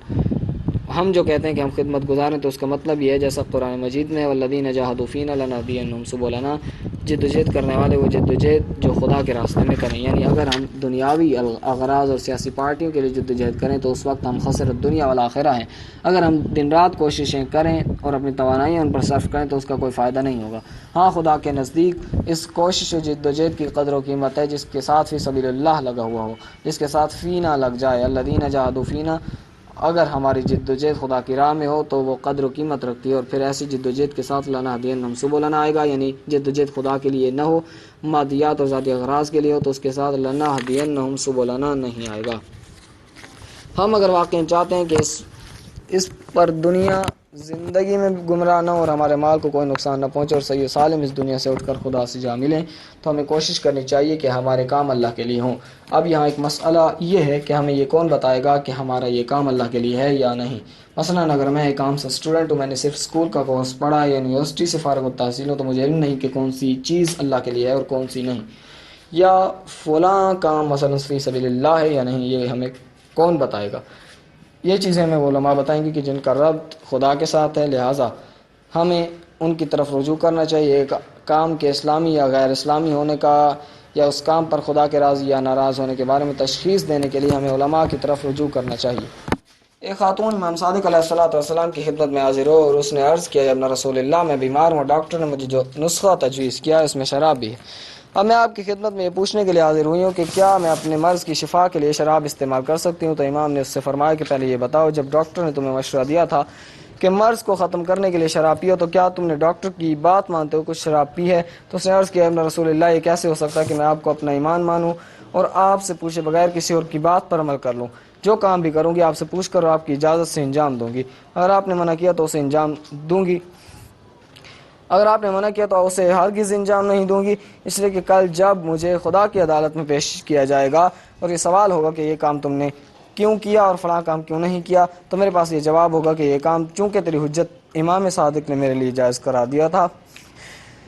ہم جو کہتے ہیں کہ ہم خدمت گزاریں تو اس کا مطلب یہ ہے جیسا قرآن مجید میں والذین جاہدوا فینا لنہدینہم سبلنا، جد و جہد کرنے والے وہ جد و جہد جو خدا کے راستے میں کریں۔ یعنی اگر ہم دنیاوی اغراض اور سیاسی پارٹیوں کے لیے جد و جہد کریں تو اس وقت ہم خسرت دنیا والآخرہ ہیں۔ اگر ہم دن رات کوششیں کریں اور اپنی توانائیاں ان پر صرف کریں تو اس کا کوئی فائدہ نہیں ہوگا۔ ہاں، خدا کے نزدیک اس کوشش و جد و جہد کی قدر و قیمت ہے جس کے ساتھ فی سبیل اللہ لگا ہوا ہو، جس کے ساتھ فینا لگ جائے، الذین جاہدوا فینا۔ اگر ہماری جد و جہد خدا کی راہ میں ہو تو وہ قدر و قیمت رکھتی ہے، اور پھر ایسی جد و جہد کے ساتھ لنہدینہم سبلنا آئے گا، یعنی جد و جہد خدا کے لیے نہ ہو، مادیات اور ذاتی اغراض کے لیے ہو تو اس کے ساتھ لنہدینہم سبلنا نہیں آئے گا۔ ہم اگر واقعی چاہتے ہیں کہ اس پر دنیا زندگی میں گمراہ نہ ہو اور ہمارے مال کو کوئی نقصان نہ پہنچے اور صحیح و سالم اس دنیا سے اٹھ کر خدا سے جا ملیں، تو ہمیں کوشش کرنی چاہیے کہ ہمارے کام اللہ کے لیے ہوں۔ اب یہاں ایک مسئلہ یہ ہے کہ ہمیں یہ کون بتائے گا کہ ہمارا یہ کام اللہ کے لیے ہے یا نہیں۔ مثلاً اگر میں ایک عام سا اسٹوڈنٹ ہوں، میں نے صرف اسکول کا کورس پڑھا ہے یا یونیورسٹی سے فارغ التحصیل ہوں، تو مجھے علم نہیں کہ کون سی چیز اللہ کے لیے ہے اور کون سی نہیں، یا فلاں کام مثلاً فی سبیل اللہ ہے یا نہیں، یہ ہمیں کون بتائے گا؟ یہ چیزیں ہمیں علماء بتائیں گے کہ جن کا ربط خدا کے ساتھ ہے، لہٰذا ہمیں ان کی طرف رجوع کرنا چاہیے۔ ایک کام کے اسلامی یا غیر اسلامی ہونے کا یا اس کام پر خدا کے راضی یا ناراض ہونے کے بارے میں تشخیص دینے کے لیے ہمیں علماء کی طرف رجوع کرنا چاہیے۔ ایک خاتون امام صادق علیہ السلام کی خدمت میں حاضر ہو اور اس نے عرض کیا، ابن رسول اللہ، میں بیمار ہوں، ڈاکٹر نے مجھے جو نسخہ تجویز کیا اس میں شراب بھی ہے۔ اب میں آپ کی خدمت میں یہ پوچھنے کے لیے حاضر ہوئی ہوں کہ کیا میں اپنے مرض کی شفا کے لیے شراب استعمال کر سکتی ہوں؟ تو امام نے اس سے فرمایا کہ پہلے یہ بتاؤ، جب ڈاکٹر نے تمہیں مشورہ دیا تھا کہ مرض کو ختم کرنے کے لیے شراب پیو، تو کیا تم نے ڈاکٹر کی بات مانتے ہو کچھ شراب پی ہے؟ تو اس نے عرض کیا، ابن رسول اللہ، یہ کیسے ہو سکتا ہے کہ میں آپ کو اپنا ایمان مانوں اور آپ سے پوچھے بغیر کسی اور کی بات پر عمل کر لوں؟ جو کام بھی کروں گی آپ سے پوچھ کر اور آپ کی اجازت سے انجام دوں گی۔ اگر آپ نے منع کیا تو اسے انجام دوں گی، اگر آپ نے منع کیا تو اسے ہرگز انجام نہیں دوں گی، اس لیے کہ کل جب مجھے خدا کی عدالت میں پیش کیا جائے گا اور یہ سوال ہوگا کہ یہ کام تم نے کیوں کیا اور فلاں کام کیوں نہیں کیا، تو میرے پاس یہ جواب ہوگا کہ یہ کام چونکہ تیری حجت امام صادق نے میرے لیے جائز قرار دیا تھا،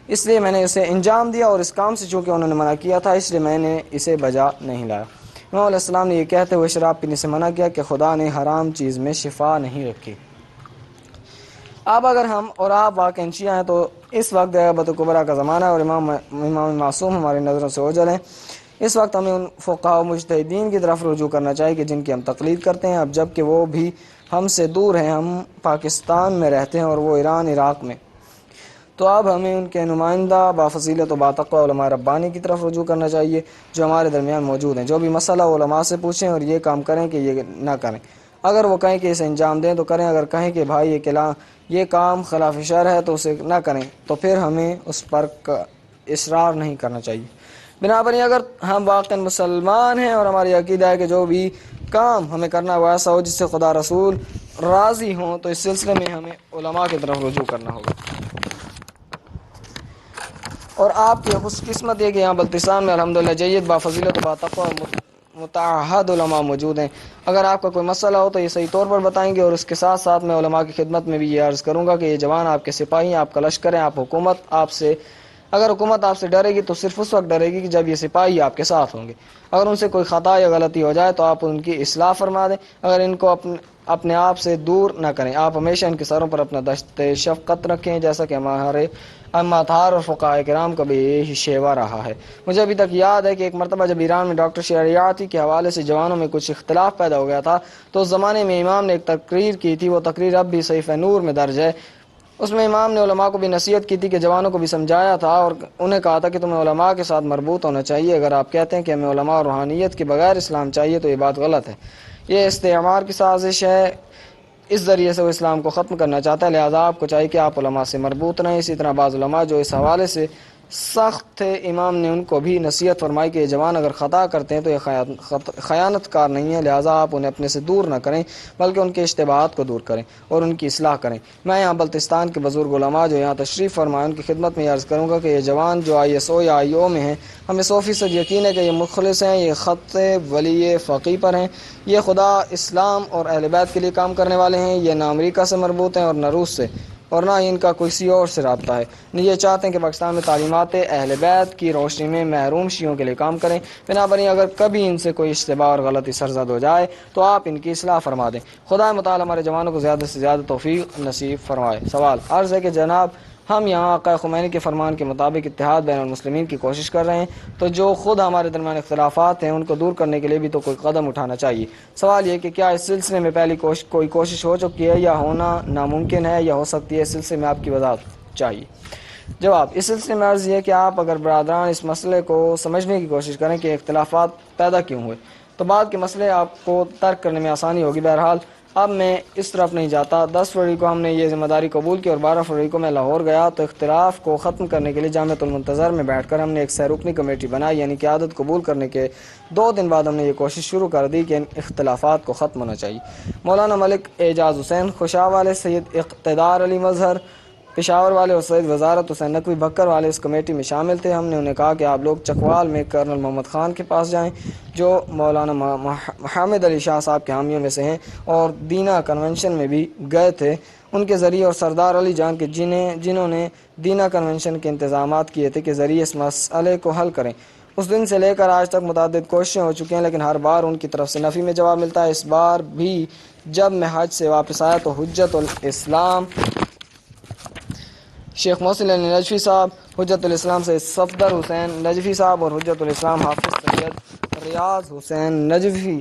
اس لیے میں نے اسے انجام دیا، اور اس کام سے چونکہ انہوں نے منع کیا تھا اس لیے میں نے اسے بجا نہیں لایا۔ امام علیہ السلام نے یہ کہتے ہوئے شراب پینے سے منع کیا کہ خدا نے حرام چیز میں شفا نہیں رکھی۔ اب اگر ہم اور آپ واقع شیعہ ہیں تو اس وقت غیبت کبریٰ کا زمانہ ہے اور امام معصوم ہماری نظروں سے اوجھل ہیں۔ اس وقت ہمیں ان فقہاء و مجتہدین کی طرف رجوع کرنا چاہیے کہ جن کی ہم تقلید کرتے ہیں، اب جب کہ وہ بھی ہم سے دور ہیں، ہم پاکستان میں رہتے ہیں اور وہ ایران عراق میں، تو اب ہمیں ان کے نمائندہ بافضیلت و باتقویٰ علماء ربانی کی طرف رجوع کرنا چاہیے جو ہمارے درمیان موجود ہیں۔ جو بھی مسئلہ علماء سے پوچھیں اور یہ کام کریں کہ یہ نہ کریں، اگر وہ کہیں کہ اسے انجام دیں تو کریں، اگر کہیں کہ بھائی یہ کام خلاف شرع ہے تو اسے نہ کریں، تو پھر ہمیں اس پر اصرار نہیں کرنا چاہیے۔ بنابراً اگر ہم واقعا مسلمان ہیں اور ہماری عقیدہ ہے کہ جو بھی کام ہمیں کرنا وہ ایسا ہو جس سے خدا رسول راضی ہوں، تو اس سلسلے میں ہمیں علماء کی طرف رجوع کرنا ہوگا۔ اور آپ کی خوش قسمت یہ کہ یہاں بلتستان میں الحمدللہ جید بافضیلت و باتقویٰ متعہد علماء موجود ہیں۔ اگر آپ کا کوئی مسئلہ ہو تو یہ صحیح طور پر بتائیں گے، اور اس کے ساتھ ساتھ میں علماء کی خدمت میں بھی یہ عرض کروں گا کہ یہ جوان آپ کے سپاہی ہیں، آپ کا لشکر ہیں، اگر حکومت آپ سے ڈرے گی تو صرف اس وقت ڈرے گی کہ جب یہ سپاہی آپ کے ساتھ ہوں گے۔ اگر ان سے کوئی خطا یا غلطی ہو جائے تو آپ ان کی اصلاح فرما دیں، اگر ان کو اپنے آپ سے دور نہ کریں۔ آپ ہمیشہ ان کے سروں پر اپنا دشت شفقت رکھیں، جیسا کہ ہمارے امتحار اور فقہاء کرام کا بھی یہی شیوا رہا ہے۔ مجھے ابھی تک یاد ہے کہ ایک مرتبہ جب ایران میں ڈاکٹر شریعتی کے حوالے سے جوانوں میں کچھ اختلاف پیدا ہو گیا تھا، تو اس زمانے میں امام نے ایک تقریر کی تھی، وہ تقریر اب بھی صحیفہ نور میں درج ہے۔ اس میں امام نے علماء کو بھی نصیحت کی تھی کہ جوانوں کو بھی سمجھایا تھا اور انہیں کہا تھا کہ تمہیں علماء کے ساتھ مربوط ہونا چاہیے۔ اگر آپ کہتے ہیں کہ ہمیں علماء اور روحانیت کے بغیر اسلام چاہیے تو یہ بات غلط ہے، یہ استعمار کی سازش ہے، اس ذریعے سے وہ اسلام کو ختم کرنا چاہتا ہے، لہذا آپ کو چاہیے کہ آپ علماء سے مربوط رہیں۔ اسی طرح بعض علماء جو اس حوالے سے سخت تھے، امام نے ان کو بھی نصیحت فرمائی کہ یہ جوان اگر خطا کرتے ہیں تو یہ خیانت کار نہیں ہے، لہذا آپ انہیں اپنے سے دور نہ کریں بلکہ ان کے اشتباہات کو دور کریں اور ان کی اصلاح کریں۔ میں یہاں بلتستان کے بزرگ علماء جو یہاں تشریف فرمائے ان کی خدمت میں عرض کروں گا کہ یہ جوان جو ISO یا IO میں ہیں، ہمیں 100% یقین ہے کہ یہ مخلص ہیں، یہ خط ولی فقی پر ہیں، یہ خدا، اسلام اور اہل بیت کے لیے کام کرنے والے ہیں، یہ نہ امریکہ سے مربوط ہیں اور نہ روس سے، اور نہ ان کا کسی اور سے رابطہ ہے، نہ یہ چاہتے ہیں کہ پاکستان میں تعلیمات اہل بیت کی روشنی میں محروم شیعوں کے لیے کام کریں۔ بنابراً اگر کبھی ان سے کوئی اشتباہ اور غلطی سرزد ہو جائے تو آپ ان کی اصلاح فرما دیں۔ خدا متعال ہمارے جوانوں کو زیادہ سے زیادہ توفیق نصیب فرمائے۔ سوال عرض ہے کہ جناب، ہم یہاں آقا خمینی کے فرمان کے مطابق اتحاد بین المسلمین کی کوشش کر رہے ہیں، تو جو خود ہمارے درمیان اختلافات ہیں ان کو دور کرنے کے لیے بھی تو کوئی قدم اٹھانا چاہیے۔ سوال یہ کہ کیا اس سلسلے میں پہلی کوئی کوشش ہو چکی ہے یا ہونا ناممکن ہے یا ہو سکتی ہے؟ اس سلسلے میں آپ کی وضاحت چاہیے۔ جواب، اس سلسلے میں عرض یہ کہ آپ اگر برادران اس مسئلے کو سمجھنے کی کوشش کریں کہ اختلافات پیدا کیوں ہوئے، تو بعد کے مسئلے آپ کو ترک کرنے میں آسانی ہوگی۔ بہرحال اب میں اس طرف نہیں جاتا۔ 10 فروری کو ہم نے یہ ذمہ داری قبول کی اور 12 فروری کو میں لاہور گیا تو اختلاف کو ختم کرنے کے لیے جامعۃ المنتظر میں بیٹھ کر ہم نے ایک سہ رکنی کمیٹی بنائی، یعنی قیادت قبول کرنے کے 2 دن بعد ہم نے یہ کوشش شروع کر دی کہ ان اختلافات کو ختم ہونا چاہیے۔ مولانا ملک اعجاز حسین خوشا والے، سید اقتدار علی مظہر پشاور والے اور سید وزارت حسین نقوی بکر والے اس کمیٹی میں شامل تھے۔ ہم نے انہیں کہا کہ آپ لوگ چکوال میں کرنل محمد خان کے پاس جائیں جو مولانا محمد علی شاہ صاحب کے حامیوں میں سے ہیں اور دینا کنونشن میں بھی گئے تھے، ان کے ذریعے، اور سردار علی جان کے جنہوں نے دینا کنونشن کے انتظامات کیے تھے کے ذریعے اس مسئلے کو حل کریں۔ اس دن سے لے کر آج تک متعدد کوششیں ہو چکی ہیں لیکن ہر بار ان کی طرف سے نفی میں جواب ملتا ہے۔ اس بار بھی جب میں حج سے واپس آیا تو حجت الاسلام شیخ محسن علی نجفی صاحب، حجت الاسلام سید صفدر حسین نجفی صاحب اور حجت الاسلام حافظ سید ریاض حسین نجفی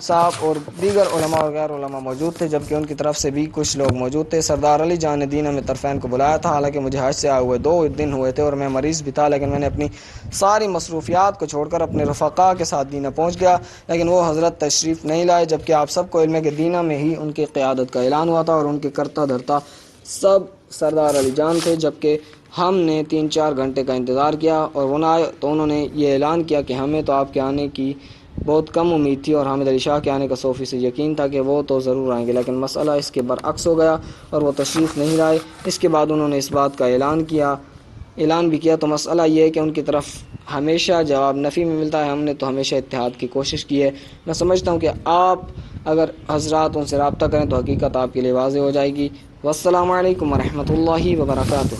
صاحب اور دیگر علماء اور غیر علماء موجود تھے، جبکہ ان کی طرف سے بھی کچھ لوگ موجود تھے۔ سردار علی جان نے دینا میں طرفین کو بلایا تھا، حالانکہ مجھے حج سے آئے ہوئے 2 دن ہوئے تھے اور میں مریض بھی تھا، لیکن میں نے اپنی ساری مصروفیات کو چھوڑ کر اپنے رفقا کے ساتھ دینا پہنچ گیا، لیکن وہ حضرت تشریف نہیں لائے، جبکہ آپ سب کو علم ہے کہ دینا میں ہی ان کی قیادت کا اعلان ہوا تھا اور ان کے کرتا دھرتا سب سردار علی جان تھے۔ جبکہ ہم نے 3-4 گھنٹے کا انتظار کیا اور وہ نہ آئے تو انہوں نے یہ اعلان کیا کہ ہمیں تو آپ کے آنے کی بہت کم امید تھی اور حامد علی شاہ کے آنے کا 100% یقین تھا کہ وہ تو ضرور آئیں گے، لیکن مسئلہ اس کے برعکس ہو گیا اور وہ تشریف نہیں لائے۔ اس کے بعد انہوں نے اس بات کا اعلان بھی کیا، تو مسئلہ یہ ہے کہ ان کی طرف ہمیشہ جواب نفی میں ملتا ہے۔ ہم نے تو ہمیشہ اتحاد کی کوشش کی ہے۔ میں سمجھتا ہوں کہ آپ اگر حضرات ان سے رابطہ کریں تو حقیقت آپ کے لیے واضح ہو جائے گی۔ والسلام علیکم ورحمۃ اللہ وبرکاتہ۔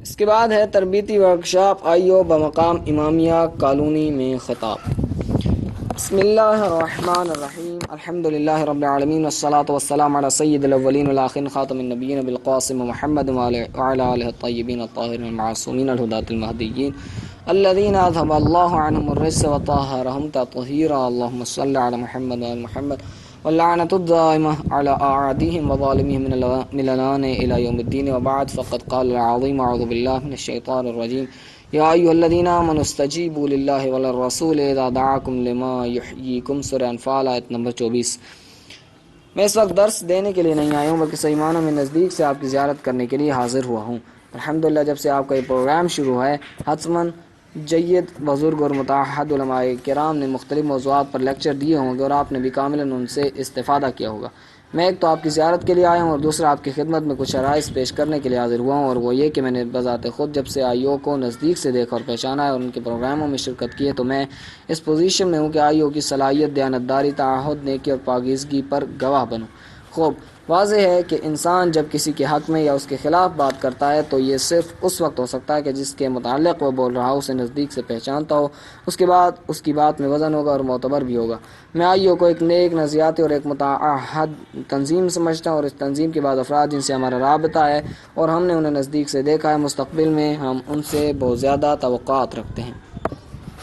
اس کے بعد ہے تربیتی ورکشاپ آئیو بمقام امامیہ کالونی میں خطاب۔ بسم اللہ الرحمن الرحیم، الحمد للہ رب العالمین والصلاة والسلام علی سید الاولین والآخرین خاتم النبیین بالقاسم محمد وعلی آلہ الطیبین الطاہرین المعصومین الہداۃ المہدیین الذین اذھب اللہ عنہم الرجس وطہرہم تطہیرا، اللہم صل علی محمد وعلی محمد واللعنۃ الدائمہ علی اعدائہم وظالمہم من الآن الی یوم الدین، وبعد فقد قال العظیم اعوذ باللہ من الشیطان الرجیم، یا ایھا الذین آمنوا استجیبوا للہ وللرسول اذا دعاکم لما یحییکم، سورہ انفال آیت نمبر 24۔ میں اس وقت درس دینے کے لیے نہیں آیا ہوں بلکہ صحیح معنوں میں نزدیک سے آپ کی زیارت کرنے کے لیے حاضر ہوا ہوں۔ الحمدللہ جب سے آپ کا یہ پروگرام شروع ہے، حتماً جید بزرگ اور متعہد علماء کرام نے مختلف موضوعات پر لیکچر دیے ہوں گے اور آپ نے بھی کاملاً ان سے استفادہ کیا ہوگا۔ میں ایک تو آپ کی زیارت کے لیے آیا ہوں اور دوسرا آپ کی خدمت میں کچھ عرائض پیش کرنے کے لیے حاضر ہوا ہوں، اور وہ یہ کہ میں نے بذات خود جب سے آئیو کو نزدیک سے دیکھا اور پہچانا ہے اور ان کے پروگراموں میں شرکت کی ہے تو میں اس پوزیشن میں ہوں کہ آئیو کی صلاحیت، دیانتداری، تعہد، نیکی اور پاکیزگی پر گواہ بنوں۔ خوب واضح ہے کہ انسان جب کسی کے حق میں یا اس کے خلاف بات کرتا ہے تو یہ صرف اس وقت ہو سکتا ہے کہ جس کے متعلق وہ بول رہا ہو اسے نزدیک سے پہچانتا ہو، اس کے بعد اس کی بات میں وزن ہوگا اور معتبر بھی ہوگا۔ میں آئیو کو ایک نیک، نظریاتی اور ایک متعہد تنظیم سمجھتا ہوں، اور اس تنظیم کے بعد افراد جن سے ہمارا رابطہ ہے اور ہم نے انہیں نزدیک سے دیکھا ہے، مستقبل میں ہم ان سے بہت زیادہ توقعات رکھتے ہیں۔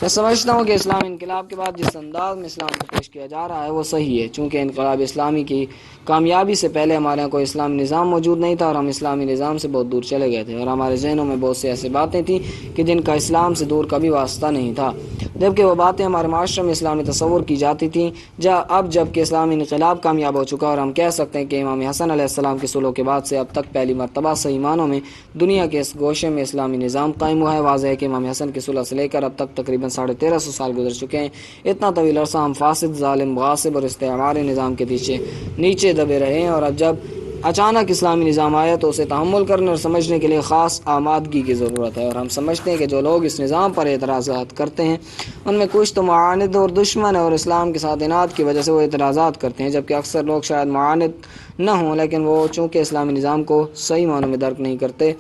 میں سمجھتا ہوں کہ اسلامی انقلاب کے بعد جس انداز میں اسلام کو پیش کیا جا رہا ہے وہ صحیح ہے، چونکہ انقلاب اسلامی کی کامیابی سے پہلے ہمارے یہاں کوئی اسلامی نظام موجود نہیں تھا اور ہم اسلامی نظام سے بہت دور چلے گئے تھے، اور ہمارے ذہنوں میں بہت سی ایسی باتیں تھیں کہ جن کا اسلام سے دور کبھی واسطہ نہیں تھا، جبکہ وہ باتیں ہمارے معاشرے میں اسلامی تصور کی جاتی تھیں۔ اب جب کہ اسلامی انقلاب کامیاب ہو چکا اور ہم کہہ سکتے ہیں کہ امام حسن علیہ السلام کے سلوک کے بعد سے اب تک پہلی مرتبہ صحیح معنوں میں دنیا کے اس گوشے میں اسلامی نظام قائم ہوا ہے، واضح ہے کہ امام حسن کے صلح سے لے کر اب تک تقریباً 1350 سال گزر چکے ہیں۔ اتنا طویل عرصہ ہم فاسد، ظالم، غاصب اور استعماری نظام کے نیچے دبے رہے ہیں، اور اب جب اچانک اسلامی نظام آیا تو اسے تحمل کرنے اور سمجھنے کے لیے خاص آمادگی کی ضرورت ہے، اور ہم سمجھتے ہیں کہ جو لوگ اس نظام پر اعتراضات کرتے ہیں ان میں کچھ تو معاند اور دشمن ہے اور اسلام کے ساتھ اناد کی وجہ سے وہ اعتراضات کرتے ہیں، جبکہ اکثر لوگ شاید معاند نہ ہوں لیکن وہ چونکہ اسلامی نظام کو صحیح معنوں میں درک نہیں کرتے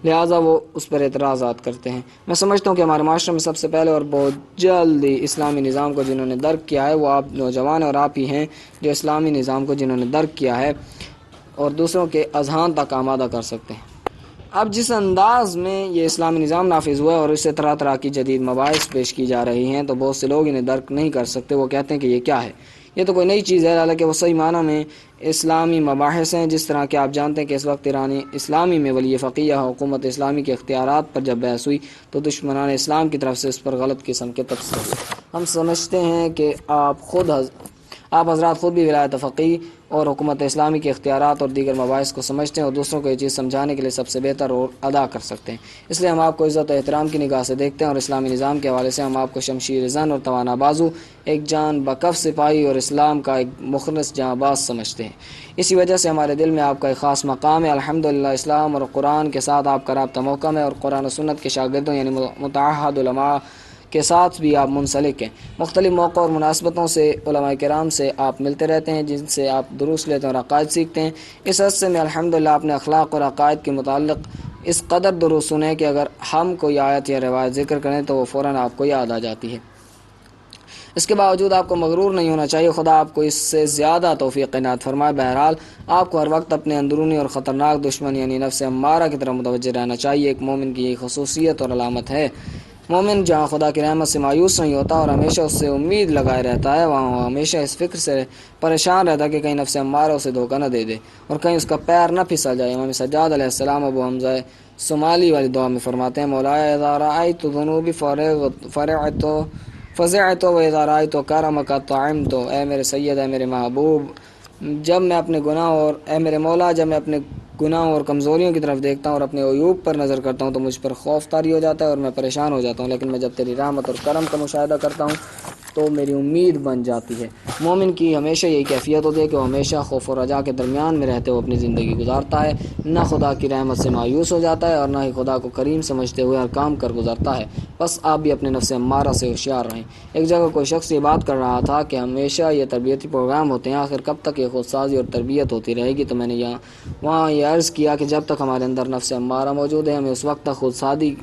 لہٰذا وہ اس پر اعتراضات کرتے ہیں۔ میں سمجھتا ہوں کہ ہمارے معاشرے میں سب سے پہلے اور بہت جلدی اسلامی نظام کو جنہوں نے درک کیا ہے وہ آپ نوجوان اور آپ ہی ہیں، جو اسلامی نظام کو جنہوں نے درک کیا ہے اور دوسروں کے اذہان تک آمادہ کر سکتے ہیں۔ اب جس انداز میں یہ اسلامی نظام نافذ ہوا ہے اور اسے طرح طرح کی جدید مباحث پیش کی جا رہی ہیں تو بہت سے لوگ انہیں درک نہیں کر سکتے، وہ کہتے ہیں کہ یہ کیا ہے، یہ تو کوئی نئی چیز ہے، حالانکہ وہ صحیح معنوں میں اسلامی مباحث ہیں۔ جس طرح کہ آپ جانتے ہیں کہ اس وقت ایران اسلامی میں ولی فقیہ حکومت اسلامی کے اختیارات پر جب بحث ہوئی تو دشمنان اسلام کی طرف سے اس پر غلط قسم کے تبصرے ہوئے۔ ہم سمجھتے ہیں کہ آپ حضرات خود بھی ولایت فقیہ اور حکومت اسلامی کے اختیارات اور دیگر مباحث کو سمجھتے ہیں اور دوسروں کو یہ چیز سمجھانے کے لیے سب سے بہتر رول ادا کر سکتے ہیں، اس لیے ہم آپ کو عزت و احترام کی نگاہ سے دیکھتے ہیں اور اسلامی نظام کے حوالے سے ہم آپ کو شمشیر زن اور توانا بازو، ایک جان بکف سپاہی اور اسلام کا ایک مخلص جاں باز سمجھتے ہیں۔ اسی وجہ سے ہمارے دل میں آپ کا ایک خاص مقام ہے۔ الحمدللہ اسلام اور قرآن کے ساتھ آپ کا رابطہ محکم ہے اور قرآن و سنت کے شاگردوں یعنی متعہد علماء کے ساتھ بھی آپ منسلک ہیں۔ مختلف موقعوں اور مناسبتوں سے علماء کرام سے آپ ملتے رہتے ہیں، جن سے آپ دروس لیتے ہیں اور عقائد سیکھتے ہیں۔ اس عرصے میں الحمدللہ آپ نے اخلاق اور عقائد کے متعلق اس قدر دروس سنے کہ اگر ہم کوئی آیت یا روایت ذکر کریں تو وہ فوراً آپ کو یاد آ جاتی ہے۔ اس کے باوجود آپ کو مغرور نہیں ہونا چاہیے، خدا آپ کو اس سے زیادہ توفیق عنایت فرمائے۔ بہرحال آپ کو ہر وقت اپنے اندرونی اور خطرناک دشمن یعنی نفس امارہ کی طرف متوجہ رہنا چاہیے۔ ایک مومن کی یہ خصوصیت اور علامت ہے۔ مومن جہاں خدا کی رحمت سے مایوس نہیں ہوتا اور ہمیشہ اس سے امید لگائے رہتا ہے، وہاں وہ ہمیشہ اس فکر سے پریشان رہتا ہے کہ کہیں نفس امارہ اسے دھوکہ نہ دے دے اور کہیں اس کا پیر نہ پھسل جائے۔ امام سجاد علیہ السلام ابو حمزہ صومالی والی دعا میں فرماتے ہیں: مولایا اذا رأیت ذنوبی فزعت واذا رأیت کرمک طعمت۔ اے میرے سید، اے میرے محبوب، جب میں اپنے گناہ اور اے میرے مولا جب میں اپنے گناہوں اور کمزوریوں کی طرف دیکھتا ہوں اور اپنے عیوب پر نظر کرتا ہوں تو مجھ پر خوف طاری ہو جاتا ہے اور میں پریشان ہو جاتا ہوں، لیکن میں جب تیری رحمت اور کرم کا مشاہدہ کرتا ہوں تو میری امید بن جاتی ہے۔ مومن کی ہمیشہ یہی کیفیت ہوتی ہے کہ وہ ہمیشہ خوف و رجا کے درمیان میں رہتے ہوئے اپنی زندگی گزارتا ہے، نہ خدا کی رحمت سے مایوس ہو جاتا ہے اور نہ ہی خدا کو کریم سمجھتے ہوئے ہر کام کر گزرتا ہے۔ بس آپ بھی اپنے نفس امارہ سے ہوشیار رہیں۔ ایک جگہ کوئی شخص یہ بات کر رہا تھا کہ ہمیشہ یہ تربیتی پروگرام ہوتے ہیں، آخر کب تک یہ خود سازی اور تربیت ہوتی رہے گی؟ تو میں نے وہاں یہ عرض کیا کہ جب تک ہمارے اندر نفس امارہ موجود ہے ہمیں اس وقت تک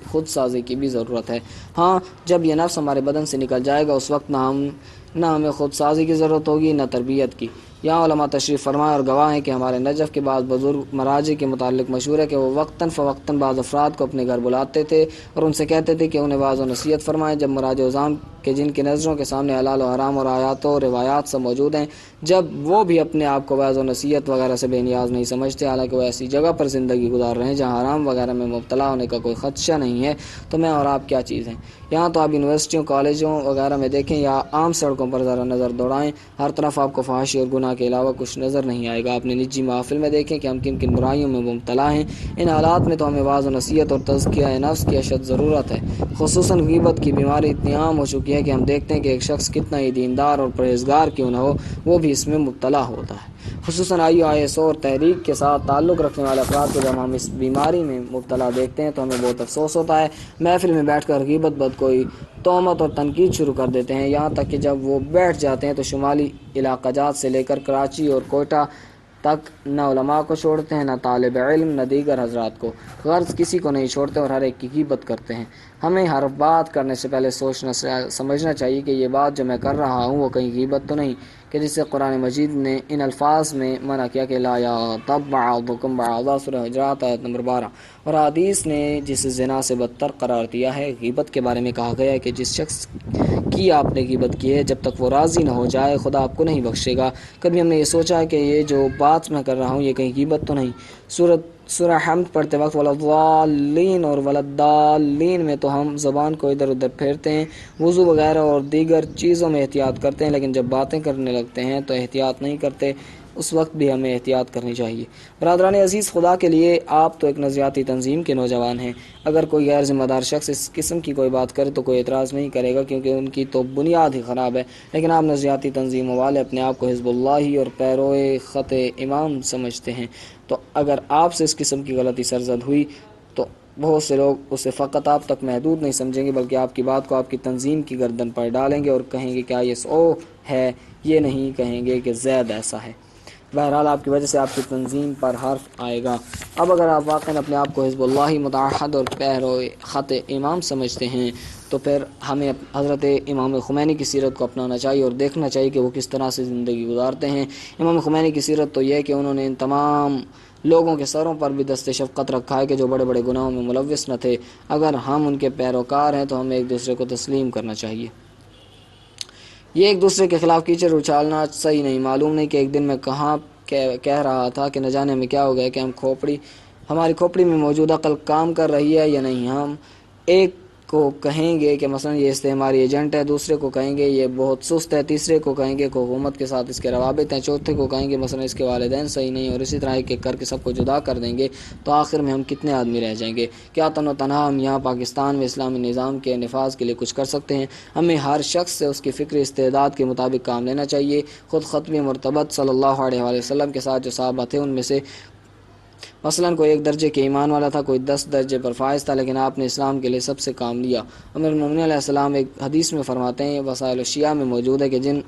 خود سازی کی بھی ضرورت ہے۔ ہاں، جب یہ نفس ہمارے بدن سے نکل جائے گا اس وقت نہ ہمیں خود سازی کی ضرورت ہوگی نہ تربیت کی۔ یہاں علماء تشریف فرمائے اور گواہ ہیں کہ ہمارے نجف کے بعض بزرگ مراجع کے متعلق مشہور ہے کہ وہ وقتاً فوقتاً بعض افراد کو اپنے گھر بلاتے تھے اور ان سے کہتے تھے کہ انہیں واعظ و نصیحت فرمائیں۔ جب مراجع عظام کہ جن کی نظروں کے سامنے حلال و حرام اور آیات و روایات سب موجود ہیں، جب وہ بھی اپنے آپ کو واعظ و نصیحت وغیرہ سے بے نیاز نہیں سمجھتے، حالانکہ وہ ایسی جگہ پر زندگی گزار رہے ہیں جہاں حرام وغیرہ میں مبتلا ہونے کا کوئی خدشہ نہیں ہے، تو میں اور آپ کیا چیز ہیں؟ یہاں تو آپ یونیورسٹیوں، کالجوں وغیرہ میں دیکھیں یا عام سڑکوں پر ذرا نظر دوڑائیں، ہر طرف آپ کو فحاشی اور گناہ کے علاوہ کچھ نظر نہیں آئے گا۔ اپنے نجی محافل میں دیکھیں کہ ہم کن کن برائیوں میں مبتلا ہیں۔ ان حالات میں تو ہمیں واعظ و نصیحت اور تزکیہ نفس کی اشد ضرورت ہے۔ خصوصاً غیبت کی بیماری اتنی عام ہو چکی ہے کہ ہم دیکھتے ہیں کہ ایک شخص کتنا ہی دیندار اور پرہیزگار کیوں نہ ہو، وہ بھی اس میں مبتلا ہوتا ہے۔ خصوصاً ISO اور تحریک کے ساتھ تعلق رکھنے والے افراد کو جب ہم اس بیماری میں مبتلا دیکھتے ہیں تو ہمیں بہت افسوس ہوتا ہے۔ محفل میں بیٹھ کر غیبت بدگوئی، تہمت اور تنقید شروع کر دیتے ہیں، یہاں تک کہ جب وہ بیٹھ جاتے ہیں تو شمالی علاقہ جات سے لے کر کراچی اور کوئٹہ تک نہ علماء کو چھوڑتے ہیں، نہ طالب علم، نہ دیگر حضرات کو، غرض کسی کو نہیں چھوڑتے اور ہر ایک کی غیبت کرتے ہیں۔ ہمیں ہر بات کرنے سے پہلے سوچنا سمجھنا چاہیے کہ یہ بات جو میں کر رہا ہوں وہ کہیں غیبت تو نہیں، کہ جسے قرآن مجید نے ان الفاظ میں منع کیا کہ لا یغتب بعضکم بعضا، سورہ حجرات آیت نمبر 12، اور حدیث نے جسے زنا سے بدتر قرار دیا ہے۔ غیبت کے بارے میں کہا گیا ہے کہ جس شخص کی آپ نے غیبت کی ہے جب تک وہ راضی نہ ہو جائے خدا آپ کو نہیں بخشے گا۔ کبھی ہم نے یہ سوچا ہے کہ یہ جو بات میں کر رہا ہوں یہ کہیں غیبت تو نہیں؟ سورہ حمد پڑھتے وقت ولضالین اور ولدالین میں تو ہم زبان کو ادھر ادھر پھیرتے ہیں، وضو وغیرہ اور دیگر چیزوں میں احتیاط کرتے ہیں، لیکن جب باتیں کرنے لگتے ہیں تو احتیاط نہیں کرتے، اس وقت بھی ہمیں احتیاط کرنی چاہیے۔ برادران عزیز، خدا کے لیے آپ تو ایک نظریاتی تنظیم کے نوجوان ہیں، اگر کوئی غیر ذمہ دار شخص اس قسم کی کوئی بات کرے تو کوئی اعتراض نہیں کرے گا کیونکہ ان کی تو بنیاد ہی خراب ہے، لیکن آپ نظریاتی تنظیموں والے اپنے آپ کو حزب اللہ اور پیروئے خط امام سمجھتے ہیں، تو اگر آپ سے اس قسم کی غلطی سرزد ہوئی تو بہت سے لوگ اسے فقط آپ تک محدود نہیں سمجھیں گے بلکہ آپ کی بات کو آپ کی تنظیم کی گردن پر ڈالیں گے اور کہیں گے کہ ISO ہے، یہ نہیں کہیں گے کہ زید ایسا ہے۔ بہرحال آپ کی وجہ سے آپ کی تنظیم پر حرف آئے گا۔ اب اگر آپ واقعا اپنے آپ کو حزب اللہ متعہد اور پیروئے خط امام سمجھتے ہیں تو پھر ہمیں حضرت امام خمینی کی سیرت کو اپنانا چاہیے اور دیکھنا چاہیے کہ وہ کس طرح سے زندگی گزارتے ہیں۔ امام خمینی کی سیرت تو یہ ہے کہ انہوں نے ان تمام لوگوں کے سروں پر بھی دست شفقت رکھا ہے کہ جو بڑے بڑے گناہوں میں ملوث نہ تھے۔ اگر ہم ان کے پیروکار ہیں تو ہمیں ایک دوسرے کو تسلیم کرنا چاہیے۔ یہ ایک دوسرے کے خلاف کیچڑ اچھالنا صحیح نہیں۔ معلوم نہیں کہ ایک دن میں کہاں کہہ رہا تھا کہ نہ جانے ہمیں کیا ہو گیا کہ ہماری کھوپڑی میں موجود عقل کام کر رہی ہے یا نہیں۔ ہم ایک کو کہیں گے کہ مثلا یہ استعماری ایجنٹ ہے، دوسرے کو کہیں گے یہ بہت سست ہے، تیسرے کو کہیں گے کہ حکومت کے ساتھ اس کے روابط ہیں، چوتھے کو کہیں گے مثلا اس کے والدین صحیح نہیں، اور اسی طرح ایک ایک کر کے سب کو جدا کر دیں گے، تو آخر میں ہم کتنے آدمی رہ جائیں گے؟ کیا تن و تنہا ہم یہاں پاکستان میں اسلامی نظام کے نفاذ کے لیے کچھ کر سکتے ہیں؟ ہمیں ہر شخص سے اس کی فکری استعداد کے مطابق کام لینا چاہیے۔ خود ختم مرتبت صلی اللہ علیہ وآلہ وسلم کے ساتھ جو صحابہ تھے ان میں سے مثلا کوئی 1 درجے کے ایمان والا تھا، کوئی 10 درجے پر فائز تھا، لیکن آپ نے اسلام کے لیے سب سے کام لیا۔ امیر المومنین علیہ السلام ایک حدیث میں فرماتے ہیں، وسائل الشیعہ میں موجود ہے کہ جن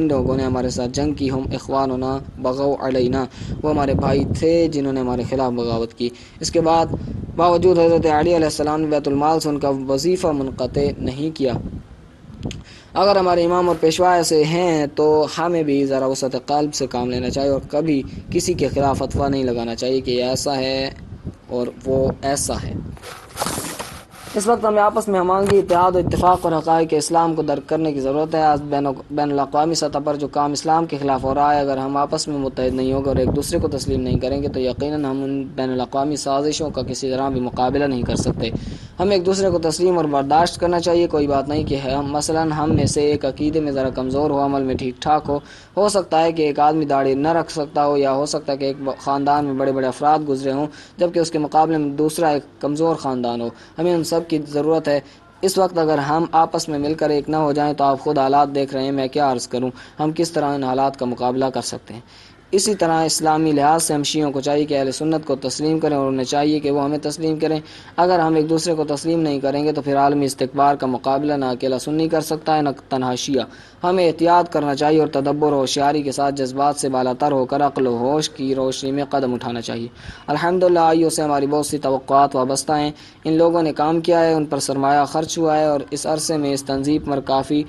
لوگوں نے ہمارے ساتھ جنگ کی، ہم اخواننا بغوا علینا، وہ ہمارے بھائی تھے جنہوں نے ہمارے خلاف بغاوت کی۔ اس کے بعد باوجود حضرت علی علیہ السلام نے بیت المال سے ان کا وظیفہ منقطع نہیں کیا۔ اگر ہمارے امام اور پیشوا ایسے ہیں تو ہمیں بھی ذرا وسعت قلب سے کام لینا چاہیے، اور کبھی کسی کے خلاف فتویٰ نہیں لگانا چاہیے کہ یہ ایسا ہے اور وہ ایسا ہے۔ اس وقت ہمیں آپس میں ہمانگی، اتحاد و اتفاق اور حقائق اسلام کو درک کرنے کی ضرورت ہے۔ آج بین الاقوامی سطح پر جو کام اسلام کے خلاف ہو رہا ہے، اگر ہم آپس میں متحد نہیں ہوں گے اور ایک دوسرے کو تسلیم نہیں کریں گے تو یقیناً ہم ان بین الاقوامی سازشوں کا کسی طرح بھی مقابلہ نہیں کر سکتے۔ ہمیں ایک دوسرے کو تسلیم اور برداشت کرنا چاہیے۔ کوئی بات نہیں کہ ہم میں سے ایک عقیدے میں ذرا کمزور ہو، عمل میں ٹھیک ٹھاک ہو سکتا ہے کہ ایک آدمی داڑھی نہ رکھ سکتا ہو، یا ہو سکتا ہے کہ ایک خاندان میں بڑے بڑے افراد گزرے ہوں جبکہ اس کے مقابلے میں دوسرا ایک کمزور خاندان ہو۔ ہمیں ان سب کی ضرورت ہے۔ اس وقت اگر ہم آپس میں مل کر ایک نہ ہو جائیں تو آپ خود حالات دیکھ رہے ہیں، میں کیا عرض کروں، ہم کس طرح ان حالات کا مقابلہ کر سکتے ہیں۔ اسی طرح اسلامی لحاظ سے ہم شیعوں کو چاہیے کہ اہل سنت کو تسلیم کریں اور انہیں چاہیے کہ وہ ہمیں تسلیم کریں۔ اگر ہم ایک دوسرے کو تسلیم نہیں کریں گے تو پھر عالمی استکبار کا مقابلہ نہ اکیلا سنی کر سکتا ہے نہ تنہا شیعہ۔ ہمیں احتیاط کرنا چاہیے اور تدبر و ہوشیاری کے ساتھ جذبات سے بالاتر ہو کر عقل و ہوش کی روشنی میں قدم اٹھانا چاہیے۔ الحمدللہ آئیوں سے ہماری بہت سی توقعات وابستہ ہیں۔ ان لوگوں نے کام کیا ہے، ان پر سرمایہ خرچ ہوا ہے اور اس عرصے میں اس تنظیم پر کافی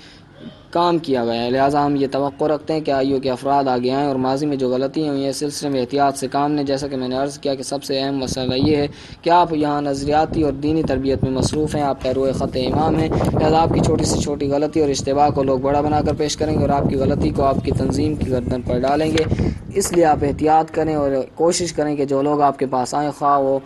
کام کیا گیا ہے، لہٰذا ہم یہ توقع رکھتے ہیں کہ آئیو کے افراد آگے آئیں اور ماضی میں جو غلطیاں ہوئی ہیں اس سلسلے میں احتیاط سے کام لیں۔ جیسا کہ میں نے عرض کیا کہ سب سے اہم مسئلہ یہ ہے کہ آپ یہاں نظریاتی اور دینی تربیت میں مصروف ہیں، آپ پیرو خط امام ہیں، لہٰذا آپ کی چھوٹی سے چھوٹی غلطی اور اشتباہ کو لوگ بڑا بنا کر پیش کریں گے اور آپ کی غلطی کو آپ کی تنظیم کی گردن پر ڈالیں گے۔ اس لیے آپ احتیاط کریں اور کوشش کریں کہ جو لوگ آپ کے پاس آئیں، خواہ وہ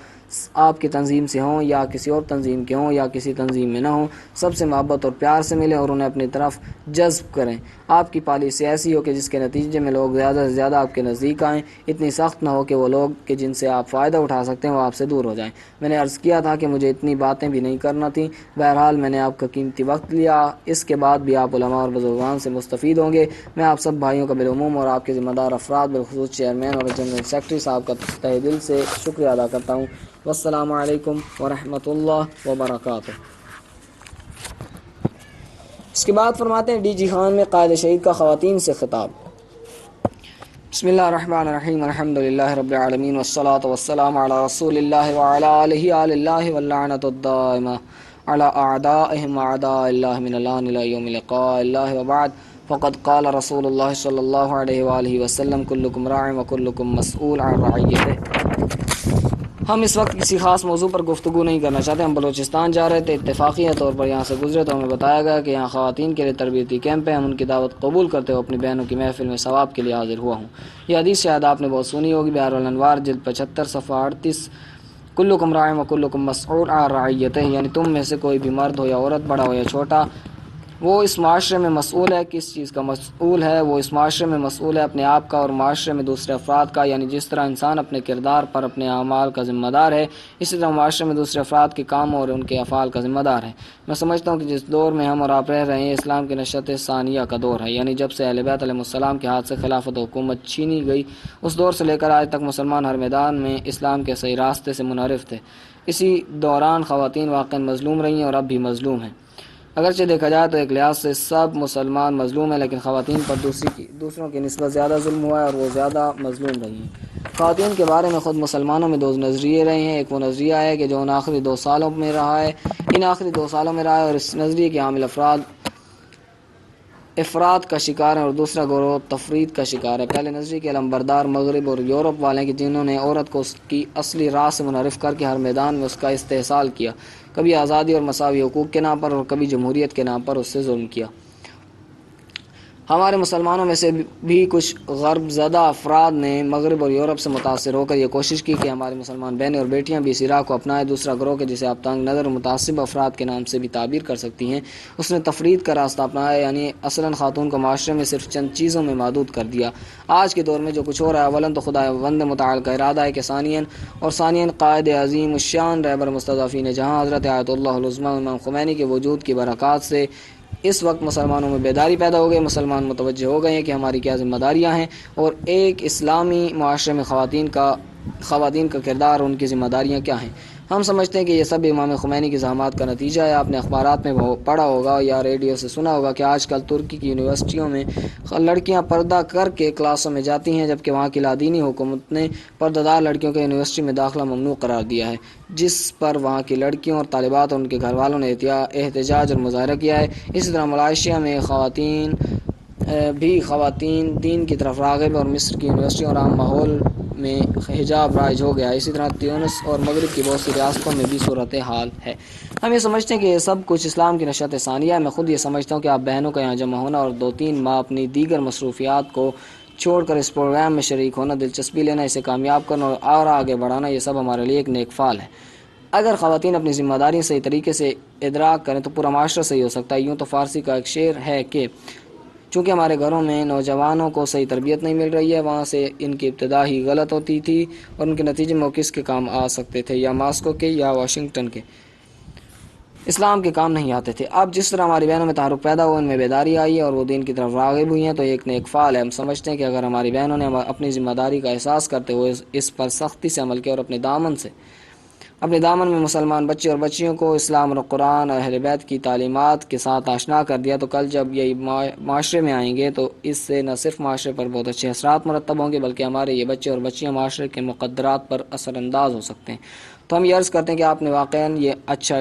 آپ کی تنظیم سے ہوں یا کسی اور تنظیم کے ہوں یا کسی تنظیم میں نہ ہوں، سب سے محبت اور پیار سے ملیں اور انہیں اپنی طرف جذب کریں۔ آپ کی پالیسی ایسی ہو کہ جس کے نتیجے میں لوگ زیادہ سے زیادہ آپ کے نزدیک آئیں، اتنی سخت نہ ہو کہ وہ لوگ کہ جن سے آپ فائدہ اٹھا سکتے ہیں وہ آپ سے دور ہو جائیں۔ میں نے عرض کیا تھا کہ مجھے اتنی باتیں بھی نہیں کرنا تھیں، بہرحال میں نے آپ کا قیمتی وقت لیا، اس کے بعد بھی آپ علماء اور بزرگان سے مستفید ہوں گے۔ میں آپ سب بھائیوں کا بالعموم اور آپ کے ذمہ دار افراد بالخصوص چیئرمین اور جنرل سیکرٹری صاحب کا تہہ دل سے شکریہ ادا کرتا ہوں۔ والسلام علیکم ورحمۃ اللہ وبرکاتہ۔ اس کے بعد فرماتے ہیں ڈی جی خان میں قائد شہید کا خواتین سے خطاب۔ بسم اللہ الرحمن الرحیم، الحمدللہ رب العالمین والصلاة والسلام علی رسول اللہ وعلی آلہ آل اللہ واللعنۃ الدائمہ علی اعدائہم اعداء اللہ من الان الی یوم لقاء اللہ، وبعد فقد قال رسول اللہ صلی اللہ علیہ وآلہ وسلم کلکم راع وکلکم مسئول عن رعیتہ۔ ہم اس وقت کسی خاص موضوع پر گفتگو نہیں کرنا چاہتے۔ ہم بلوچستان جا رہے تھے، اتفاقی طور پر یہاں سے گزرے تو ہمیں بتایا گیا کہ یہاں خواتین کے لیے تربیتی کیمپ ہے۔ ہم ان کی دعوت قبول کرتے ہوئے اپنی بہنوں کی محفل میں ثواب کے لیے حاضر ہوا ہوں۔ یہ حدیث شاید آپ نے بہت سنی ہوگی، بحر الانوار جلد 75 صفحہ 38، کلکم راع وکلکم مسئول عن رعیتہ، یعنی تم میں سے کوئی بھی مرد ہو یا عورت، بڑا ہو یا چھوٹا، وہ اس معاشرے میں مسئول ہے۔ کس چیز کا مسئول ہے؟ وہ اس معاشرے میں مسئول ہے اپنے آپ کا اور معاشرے میں دوسرے افراد کا، یعنی جس طرح انسان اپنے کردار پر اپنے اعمال کا ذمہ دار ہے، اسی طرح معاشرے میں دوسرے افراد کے کاموں اور ان کے افعال کا ذمہ دار ہے۔ میں سمجھتا ہوں کہ جس دور میں ہم اور آپ رہ رہے ہیں اسلام کی نشأت ثانیہ کا دور ہے، یعنی جب سے اہل بیت علیہ السلام کے ہاتھ سے خلافت و حکومت چھینی گئی، اس دور سے لے کر آج تک مسلمان ہر میدان میں اسلام کے صحیح راستے سے منحرف تھے۔ اسی دوران خواتین واقعا مظلوم رہی ہیں اور اب بھی مظلوم ہیں۔ اگرچہ دیکھا جائے تو ایک لحاظ سے سب مسلمان مظلوم ہیں، لیکن خواتین پر دوسروں کی نسبت زیادہ ظلم ہوا ہے اور وہ زیادہ مظلوم رہی ہیں۔ خواتین کے بارے میں خود مسلمانوں میں 2 نظریے رہے ہیں۔ ایک وہ نظریہ ہے کہ جو ان آخری 2 سالوں میں رہا ہے، اور اس نظریے کے حامل افراد کا شکار ہیں، اور دوسرا گروہ تفرید کا شکار ہے۔ پہلے نظریے کے علمبردار مغرب اور یورپ والے ہیں کہ جنہوں نے عورت کو اس کی اصلی راہ سے منحرف کر کے ہر میدان میں اس کا استحصال کیا، کبھی آزادی اور مساوی حقوق کے نام پر اور کبھی جمہوریت کے نام پر اس سے ظلم کیا۔ ہمارے مسلمانوں میں سے بھی کچھ غرب زدہ افراد نے مغرب اور یورپ سے متاثر ہو کر یہ کوشش کی کہ ہماری مسلمان بہنیں اور بیٹیاں بھی اس راہ کو اپنائیں۔ دوسرا گروہ کے جسے آپ تنگ نظر اور متعصب افراد کے نام سے بھی تعبیر کر سکتی ہیں، اس نے تفرید کا راستہ اپنایا، یعنی اصلاً خاتون کو معاشرے میں صرف چند چیزوں میں محدود کر دیا۔ آج کے دور میں جو کچھ ہو رہا ہے، اولاً تو خداوند متعال کا ارادہ ہے کہ ثانیاً قائد عظیم الشان رہبر مستضعفین جہاں حضرت آیت اللہ العظمیٰ امام خمینی کے وجود کی برکات سے اس وقت مسلمانوں میں بیداری پیدا ہو گئی۔ مسلمان متوجہ ہو گئے ہیں کہ ہماری کیا ذمہ داریاں ہیں اور ایک اسلامی معاشرے میں خواتین کا کردار اور ان کی ذمہ داریاں کیا ہیں۔ ہم سمجھتے ہیں کہ یہ سب امام خمینی کی زحمات کا نتیجہ ہے۔ آپ نے اخبارات میں پڑھا ہوگا یا ریڈیو سے سنا ہوگا کہ آج کل ترکی کی یونیورسٹیوں میں لڑکیاں پردہ کر کے کلاسوں میں جاتی ہیں، جبکہ وہاں کی لادینی حکومت نے پردہ دار لڑکیوں کے یونیورسٹی میں داخلہ ممنوع قرار دیا ہے، جس پر وہاں کی لڑکیوں اور طالبات اور ان کے گھر والوں نے احتجاج اور مظاہرہ کیا ہے۔ اسی طرح ملائیشیا میں خواتین دین کی طرف راغب اور مصر کی یونیورسٹیوں اور عام ماحول میں حجاب رائج ہو گیا ہے۔ اسی طرح تیونس اور مغرب کی بہت سی ریاستوں میں بھی صورتحال ہے۔ ہم یہ سمجھتے ہیں کہ یہ سب کچھ اسلام کی نشأت ثانیہ ہے۔ میں خود یہ سمجھتا ہوں کہ آپ بہنوں کا یہاں جمع ہونا اور 2-3 ماہ اپنی دیگر مصروفیات کو چھوڑ کر اس پروگرام میں شریک ہونا، دلچسپی لینا، اسے کامیاب کرنا اور آگے بڑھانا، یہ سب ہمارے لیے ایک نیک فعل ہے۔ اگر خواتین اپنی ذمہ داری صحیح طریقے سے ادراک کریں تو پورا معاشرہ صحیح ہو سکتا ہے۔ یوں تو فارسی کا ایک شعر ہے کہ چونکہ ہمارے گھروں میں نوجوانوں کو صحیح تربیت نہیں مل رہی ہے، وہاں سے ان کی ابتدا ہی غلط ہوتی تھی اور ان کے نتیجے میں وہ کس کے کام آ سکتے تھے، یا ماسکو کے یا واشنگٹن کے، اسلام کے کام نہیں آتے تھے۔ اب جس طرح ہماری بہنوں میں تعارف پیدا ہوا، ان میں بیداری آئی ہے اور وہ دین کی طرف راغب ہوئی ہیں، تو ایک نیک فعل ہے۔ ہم سمجھتے ہیں کہ اگر ہماری بہنوں نے اپنی ذمہ داری کا احساس کرتے ہوئے اس پر سختی سے عمل کیا اور اپنے دامن میں مسلمان بچے اور بچیوں کو اسلام اور قرآن اور اہل بیت کی تعلیمات کے ساتھ آشنا کر دیا، تو کل جب یہ معاشرے میں آئیں گے تو اس سے نہ صرف معاشرے پر بہت اچھے اثرات مرتب ہوں گے، بلکہ ہمارے یہ بچے اور بچیاں معاشرے کے مقدرات پر اثر انداز ہو سکتے ہیں۔ تو ہم یہ عرض کرتے ہیں کہ آپ نے واقعاً یہ اچھا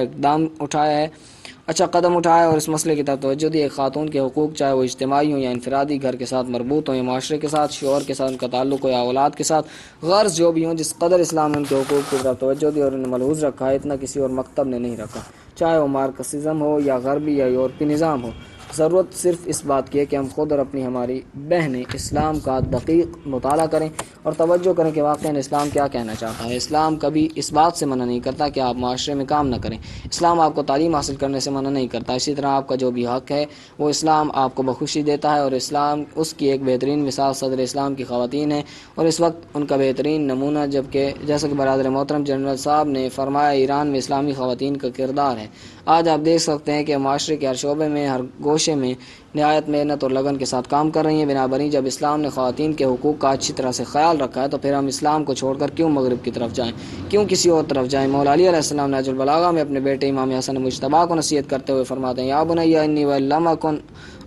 قدم اٹھایا اور اس مسئلے کی طرف توجہ دی۔ ایک خاتون کے حقوق، چاہے وہ اجتماعی ہوں یا انفرادی، گھر کے ساتھ مربوط ہوں یا معاشرے کے ساتھ، شوہر کے ساتھ ان کا تعلق ہو یا اولاد کے ساتھ، غرض جو بھی ہوں، جس قدر اسلام نے ان کے حقوق کی طرف توجہ دی اور انہیں ملحوظ رکھا ہے، اتنا کسی اور مکتب نے نہیں رکھا، چاہے وہ مارکسزم ہو یا غربی یا یورپی نظام ہو۔ ضرورت صرف اس بات کی ہے کہ ہم خود اور ہماری بہنیں اسلام کا دقیق مطالعہ کریں اور توجہ کریں کہ واقعاً اسلام کیا کہنا چاہتا ہے۔ اسلام کبھی اس بات سے منع نہیں کرتا کہ آپ معاشرے میں کام نہ کریں۔ اسلام آپ کو تعلیم حاصل کرنے سے منع نہیں کرتا۔ اسی طرح آپ کا جو بھی حق ہے وہ اسلام آپ کو بخوشی دیتا ہے، اور اسلام اس کی ایک بہترین مثال صدر اسلام کی خواتین ہے، اور اس وقت ان کا بہترین نمونہ جیسا کہ برادر محترم جنرل صاحب نے فرمایا، ایران میں اسلامی خواتین کا کردار ہے۔ آج آپ دیکھ سکتے ہیں کہ معاشرے کے ہر شعبے میں، ہر گوشے میں نہایت محنت اور لگن کے ساتھ کام کر رہی ہیں۔ بنابراین جب اسلام نے خواتین کے حقوق کا اچھی طرح سے خیال رکھا ہے، تو پھر ہم اسلام کو چھوڑ کر کیوں مغرب کی طرف جائیں، کیوں کسی اور طرف جائیں۔ مولا علی علیہ السلام نہج البلاغہ میں اپنے بیٹے امام حسن مجتبیٰ کو نصیحت کرتے ہوئے فرماتے ہیں، یا بنی انی وان لم اکن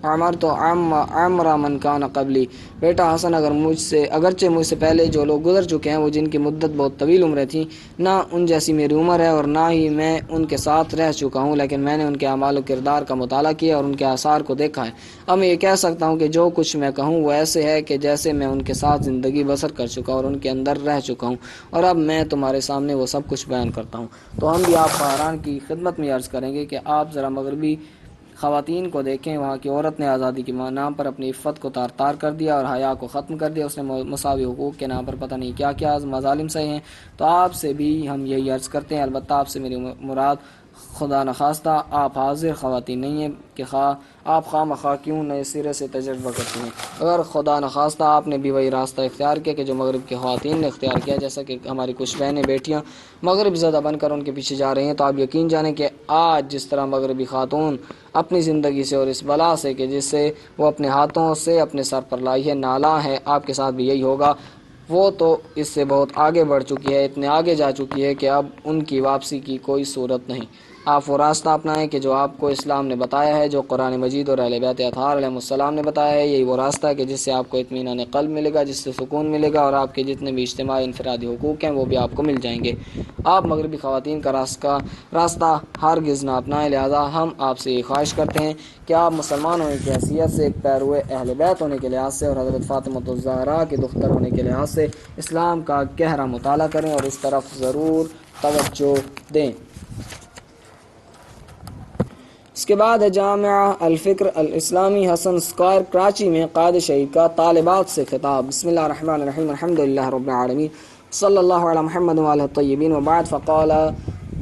عمرت عمر من کان قبلی، بیٹا حسن اگرچہ مجھ سے پہلے جو لوگ گزر چکے ہیں، وہ جن کی مدت بہت طویل عمریں تھیں، نہ ان جیسی میری عمر ہے اور نہ ہی میں ان کے ساتھ رہ چکا ہوں، لیکن میں نے ان کے اعمال و کردار کا مطالعہ کیا اور ان کے آثار کو دیکھا ہے۔ اب میں یہ کہہ سکتا ہوں کہ جو کچھ میں کہوں وہ ایسے ہے کہ جیسے میں ان کے ساتھ زندگی بسر کر چکا اور ان کے اندر رہ چکا ہوں، اور اب میں تمہارے سامنے وہ سب کچھ بیان کرتا ہوں۔ تو ہم بھی آپ خواہران کی خدمت میں عرض کریں گے کہ آپ ذرا مغربی خواتین کو دیکھیں۔ وہاں کی عورت نے آزادی کے نام پر اپنی عفت کو تار تار کر دیا اور حیا کو ختم کر دیا۔ اس نے مساوی حقوق کے نام پر پتہ نہیں کیا کیا مظالم سہے ہیں۔ تو آپ سے بھی ہم یہی عرض کرتے ہیں، البتہ آپ سے میری مراد خدا نخواستہ آپ حاضر خواتین نہیں ہیں کہ آپ خواہ مخواہ کیوں نئے سرے سے تجربہ کرتے ہیں۔ اگر خدا نخواستہ آپ نے بھی وہی راستہ اختیار کیا کہ جو مغرب کی خواتین نے اختیار کیا، جیسا کہ ہماری کچھ بہنیں بیٹیاں مغرب زدہ بن کر ان کے پیچھے جا رہی ہیں، تو آپ یقین جانیں کہ آج جس طرح مغربی خاتون اپنی زندگی سے اور اس بلا سے کہ جس سے وہ اپنے ہاتھوں سے اپنے سر پر لائی ہے نالاں ہے، آپ کے ساتھ بھی یہی ہوگا۔ وہ تو اس سے بہت آگے بڑھ چکی ہے، اتنے آگے جا چکی ہے کہ اب ان کی واپسی کی کوئی صورت نہیں۔ آپ وہ راستہ اپنائیں کہ جو آپ کو اسلام نے بتایا ہے، جو قرآن مجید اور اہل بیت اطہار علیہ السلام نے بتایا ہے۔ یہی وہ راستہ ہے کہ جس سے آپ کو اطمینان قلب ملے گا، جس سے سکون ملے گا، اور آپ کے جتنے بھی اجتماعی انفرادی حقوق ہیں وہ بھی آپ کو مل جائیں گے۔ آپ مغربی خواتین کا راستہ ہرگز نہ اپنائیں۔ لہذا ہم آپ سے یہ خواہش کرتے ہیں کہ آپ مسلمان ہونے کی حیثیت سے، ایک پیرو اہل بیت ہونے کے لحاظ سے اور حضرت فاطمہ الزہرا کے دختر ہونے کے لحاظ سے اسلام کا گہرا مطالعہ کریں اور اس طرف ضرور توجہ دیں۔ اس کے بعد ہے جامعہ الفکر الاسلامی حسن اسکوائر کراچی میں قائد شہید کا طالبات سے خطاب۔ بسم اللہ الرحمن الرحیم، الحمد للہ رب العالمین، صلی اللہ علی محمد وعلی الطیبین وبعد،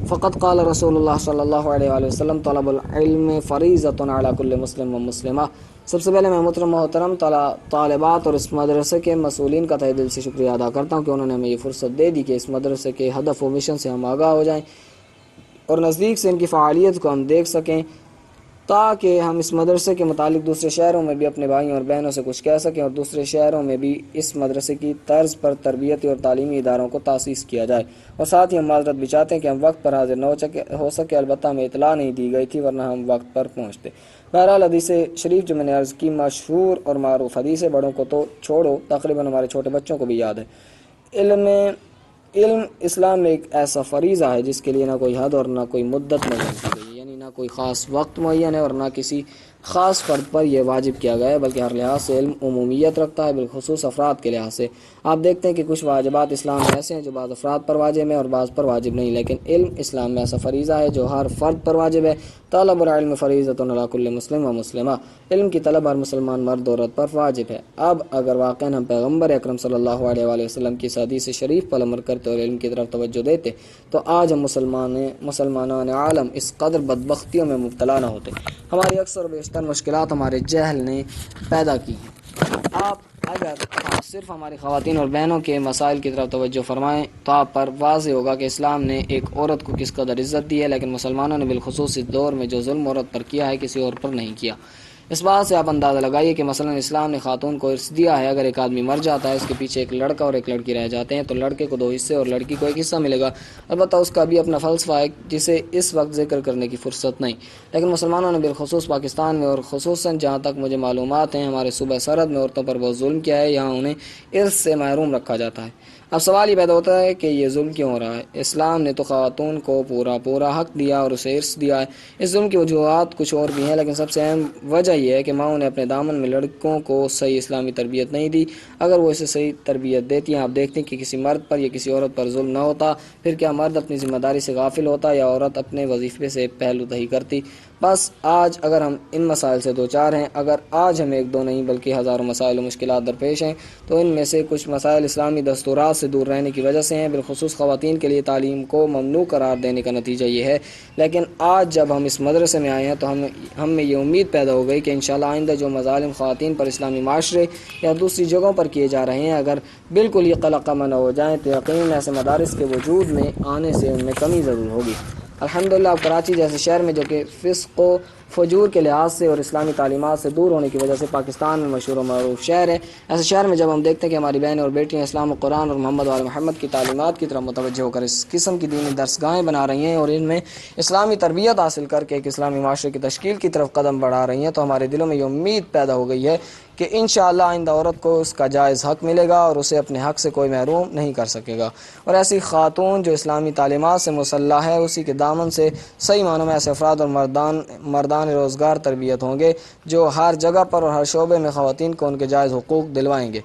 فقد قال رسول اللہ صلی اللہ علیہ وآلہ وسلم طلب العلم فریضۃ علی کل مسلم و مسلمہ۔ سب سے پہلے میں محترم طالبات اور اس مدرسے کے مسئولین کا تہہ دل سے شکریہ ادا کرتا ہوں کہ انہوں نے ہمیں یہ فرصت دے دی کہ اس مدرسے کے ہدف و مشن سے ہم آگاہ ہو جائیں اور نزدیک سے ان کی فعالیت کو ہم دیکھ سکیں، تاکہ ہم اس مدرسے کے متعلق دوسرے شہروں میں بھی اپنے بھائیوں اور بہنوں سے کچھ کہہ سکیں اور دوسرے شہروں میں بھی اس مدرسے کی طرز پر تربیتی اور تعلیمی اداروں کو تاسیس کیا جائے۔ اور ساتھ ہی ہم معذرت بھی چاہتے ہیں کہ ہم وقت پر حاضر نہ ہو سکے، البتہ ہمیں اطلاع نہیں دی گئی تھی ورنہ ہم وقت پر پہنچتے۔ بہرحال حدیث شریف جو میں نے عرض کی مشہور اور معروف حدیث ہے، بڑوں کو تو چھوڑو تقریباً ہمارے چھوٹے بچوں کو بھی یاد ہے، علم اسلام میں ایک ایسا فریضہ ہے جس کے لیے نہ کوئی حد اور نہ کوئی مدت معین کی گئی، یعنی نہ کوئی خاص وقت معین ہے اور نہ کسی خاص فرد پر یہ واجب کیا گیا ہے، بلکہ ہر لحاظ سے علم عمومیت رکھتا ہے، بالخصوص افراد کے لحاظ سے۔ آپ دیکھتے ہیں کہ کچھ واجبات اسلام میں ایسے ہیں جو بعض افراد پر واجب ہیں اور بعض پر واجب نہیں، لیکن علم اسلام میں ایسا فریضہ ہے جو ہر فرد پر واجب ہے۔ طلب العلم فریضۃ علی کل مسلم و مسلمہ، علم کی طلب ہر مسلمان مرد اور عورت پر واجب ہے۔ اب اگر واقعاً ہم پیغمبر اکرم صلی اللہ علیہ وآلہ وسلم کی حدیث شریف پر عمل کرتے اور علم کی طرف توجہ دیتے تو آج ہم مسلمانان عالم اس قدر بدبختیوں میں مبتلا نہ ہوتے۔ ہماری اکثر و بیشتر مشکلات ہمارے جہل نے پیدا کی ہیں۔ آپ اگر صرف ہماری خواتین اور بہنوں کے مسائل کی طرف توجہ فرمائیں تو آپ پر واضح ہوگا کہ اسلام نے ایک عورت کو کس قدر عزت دی ہے، لیکن مسلمانوں نے بالخصوص اس دور میں جو ظلم عورت پر کیا ہے کسی اور پر نہیں کیا۔ اس بات سے آپ اندازہ لگائیے کہ مثلا اسلام نے خاتون کو ارث دیا ہے، اگر ایک آدمی مر جاتا ہے، اس کے پیچھے ایک لڑکا اور ایک لڑکی رہ جاتے ہیں تو لڑکے کو 2 حصے اور لڑکی کو 1 حصہ ملے گا، البتہ اس کا بھی اپنا فلسفہ ہے جسے اس وقت ذکر کرنے کی فرصت نہیں۔ لیکن مسلمانوں نے بالخصوص پاکستان میں اور خصوصاً جہاں تک مجھے معلومات ہیں ہمارے صوبہ سرحد میں عورتوں پر بہت ظلم کیا ہے، یہاں انہیں ارث سے محروم رکھا جاتا ہے۔ اب سوال یہ پیدا ہوتا ہے کہ یہ ظلم کیوں ہو رہا ہے؟ اسلام نے تو خاتون کو پورا حق دیا اور اسے ارث دیا ہے۔ اس ظلم کی وجوہات کچھ اور بھی ہیں، لیکن سب سے اہم وجہ یہ ہے کہ ماؤں نے اپنے دامن میں لڑکوں کو صحیح اسلامی تربیت نہیں دی۔ اگر وہ اسے صحیح تربیت دیتی ہیں، آپ دیکھتے ہیں کہ کسی مرد پر یا کسی عورت پر ظلم نہ ہوتا، پھر کیا مرد اپنی ذمہ داری سے غافل ہوتا یا عورت اپنے وظیفے سے پہلو دہی کرتی؟ بس آج اگر ہم ان مسائل سے دوچار ہیں، اگر آج ہمیں 1 2 نہیں بلکہ ہزاروں مسائل و مشکلات درپیش ہیں، تو ان میں سے کچھ مسائل اسلامی دستورات سے دور رہنے کی وجہ سے ہیں، بالخصوص خواتین کے لیے تعلیم کو ممنوع قرار دینے کا نتیجہ یہ ہے۔ لیکن آج جب ہم اس مدرسے میں آئے ہیں تو ہم میں یہ امید پیدا ہو گئی کہ انشاءاللہ آئندہ جو مظالم خواتین پر اسلامی معاشرے یا دوسری جگہوں پر کیے جا رہے ہیں، اگر بالکل یہ قلع قمع نہ ہو جائیں تو یقیناً ایسے مدارس کے وجود میں آنے سے ان میں کمی ضرور ہوگی۔ الحمدللہ اب کراچی جیسے شہر میں جو کہ فسق و فجور کے لحاظ سے اور اسلامی تعلیمات سے دور ہونے کی وجہ سے پاکستان میں مشہور و معروف شہر ہے، ایسے شہر میں جب ہم دیکھتے ہیں کہ ہماری بہنیں اور بیٹیاں اسلام و قرآن اور محمد وعلی محمد کی تعلیمات کی طرف متوجہ ہو کر اس قسم کی دینی درسگاہیں بنا رہی ہیں اور ان میں اسلامی تربیت حاصل کر کے ایک اسلامی معاشرے کی تشکیل کی طرف قدم بڑھا رہی ہیں، تو ہمارے دلوں میں یہ امید پیدا ہو گئی ہے کہ انشاءاللہ آئندہ عورت کو اس کا جائز حق ملے گا اور اسے اپنے حق سے کوئی محروم نہیں کر سکے گا، اور ایسی خاتون جو اسلامی تعلیمات سے مسلح ہے اسی کے دامن سے صحیح معنوں میں ایسے افراد اور مردان روزگار تربیت ہوں گے جو ہر جگہ پر اور ہر شعبے میں خواتین کو ان کے جائز حقوق دلوائیں گے۔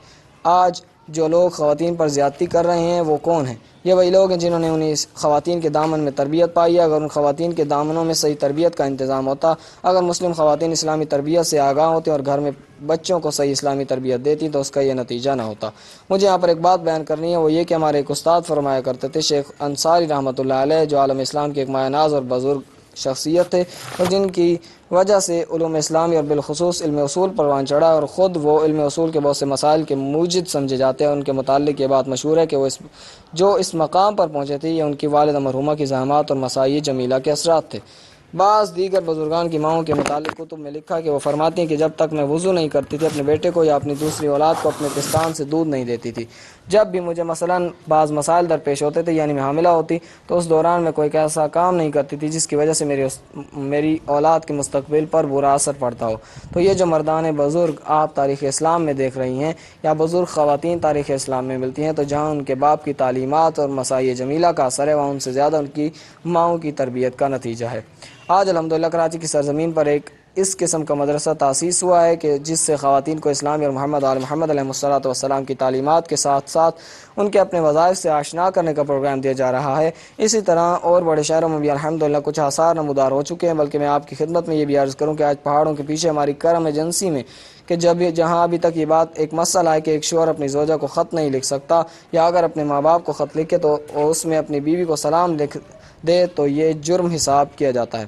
آج جو لوگ خواتین پر زیادتی کر رہے ہیں وہ کون ہیں؟ یہ وہی لوگ ہیں جنہوں نے انہیں خواتین کے دامن میں تربیت پائی ہے۔ اگر ان خواتین کے دامنوں میں صحیح تربیت کا انتظام ہوتا، اگر مسلم خواتین اسلامی تربیت سے آگاہ ہوتی اور گھر میں بچوں کو صحیح اسلامی تربیت دیتی تو اس کا یہ نتیجہ نہ ہوتا۔ مجھے یہاں پر ایک بات بیان کرنی ہے، وہ یہ کہ ہمارے ایک استاد فرمایا کرتے تھے، شیخ انصاری رحمۃ اللہ علیہ، جو عالم اسلام کے ایک مایہ ناز اور بزرگ شخصیت تھے اور جن کی وجہ سے علوم اسلامی اور بالخصوص علم اصول پروان چڑھا اور خود وہ علم اصول کے بہت سے مسائل کے موجد سمجھے جاتے ہیں۔ ان کے متعلق یہ بات مشہور ہے کہ وہ جو اس مقام پر پہنچے تھے یہ ان کی والدہ مرحومہ کی زحمات اور مساعی جمیلہ کے اثرات تھے۔ بعض دیگر بزرگان کی ماؤں کے متعلق کتب میں لکھا کہ وہ فرماتی ہیں کہ جب تک میں وضو نہیں کرتی تھی اپنے بیٹے کو یا اپنی دوسری اولاد کو اپنے پستان سے دودھ نہیں دیتی تھی۔ جب بھی مجھے مثلاً بعض مسائل درپیش ہوتے تھے، یعنی میں حاملہ ہوتی، تو اس دوران میں کوئی ایسا کام نہیں کرتی تھی جس کی وجہ سے میری اولاد کے مستقبل پر برا اثر پڑتا ہو۔ تو یہ جو مردان بزرگ آپ تاریخ اسلام میں دیکھ رہی ہیں یا بزرگ خواتین تاریخ اسلام میں ملتی ہیں، تو جہاں ان کے باپ کی تعلیمات اور مساعی جمیلہ کا اثر ہے وہاں ان سے زیادہ ان کی ماؤں کی تربیت کا نتیجہ ہے۔ آج الحمدللہ کراچی کی سرزمین پر ایک اس قسم کا مدرسہ تاسیس ہوا ہے کہ جس سے خواتین کو اسلامی اور محمد آل محمد علیہ الصلوۃ والسلام کی تعلیمات کے ساتھ ساتھ ان کے اپنے وظائف سے آشنا کرنے کا پروگرام دیا جا رہا ہے۔ اسی طرح اور بڑے شہروں میں بھی الحمدللہ کچھ آثار نمودار ہو چکے ہیں، بلکہ میں آپ کی خدمت میں یہ بھی عرض کروں کہ آج پہاڑوں کے پیچھے ہماری کرم ایجنسی میں کہ جہاں ابھی تک یہ بات ایک مسئلہ ہے کہ ایک شوہر اپنی زوجہ کو خط نہیں لکھ سکتا، یا اگر اپنے ماں باپ کو خط لکھے تو اس میں اپنی بیوی کو سلام لکھ دے تو یہ جرم حساب کیا جاتا ہے۔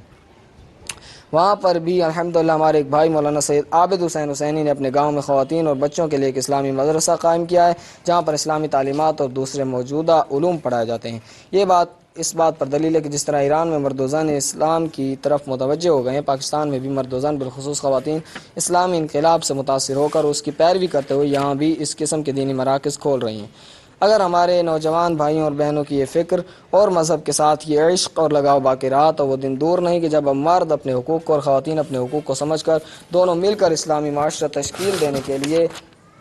وہاں پر بھی الحمدللہ ہمارے ایک بھائی مولانا سید عابد حسین حسینی نے اپنے گاؤں میں خواتین اور بچوں کے لیے ایک اسلامی مدرسہ قائم کیا ہے، جہاں پر اسلامی تعلیمات اور دوسرے موجودہ علوم پڑھائے جاتے ہیں۔ یہ بات اس بات پر دلیل ہے کہ جس طرح ایران میں مرد و زن اسلام کی طرف متوجہ ہو گئے ہیں، پاکستان میں بھی مرد و زن بالخصوص خواتین اسلامی انقلاب سے متاثر ہو کر اس کی پیروی کرتے ہوئے یہاں بھی اس قسم کے دینی مراکز کھول رہی ہیں۔ اگر ہمارے نوجوان بھائیوں اور بہنوں کی یہ فکر اور مذہب کے ساتھ یہ عشق اور لگاؤ باقی رہا تو وہ دن دور نہیں کہ جب ہم مرد اپنے حقوق کو اور خواتین اپنے حقوق کو سمجھ کر دونوں مل کر اسلامی معاشرہ تشکیل دینے کے لیے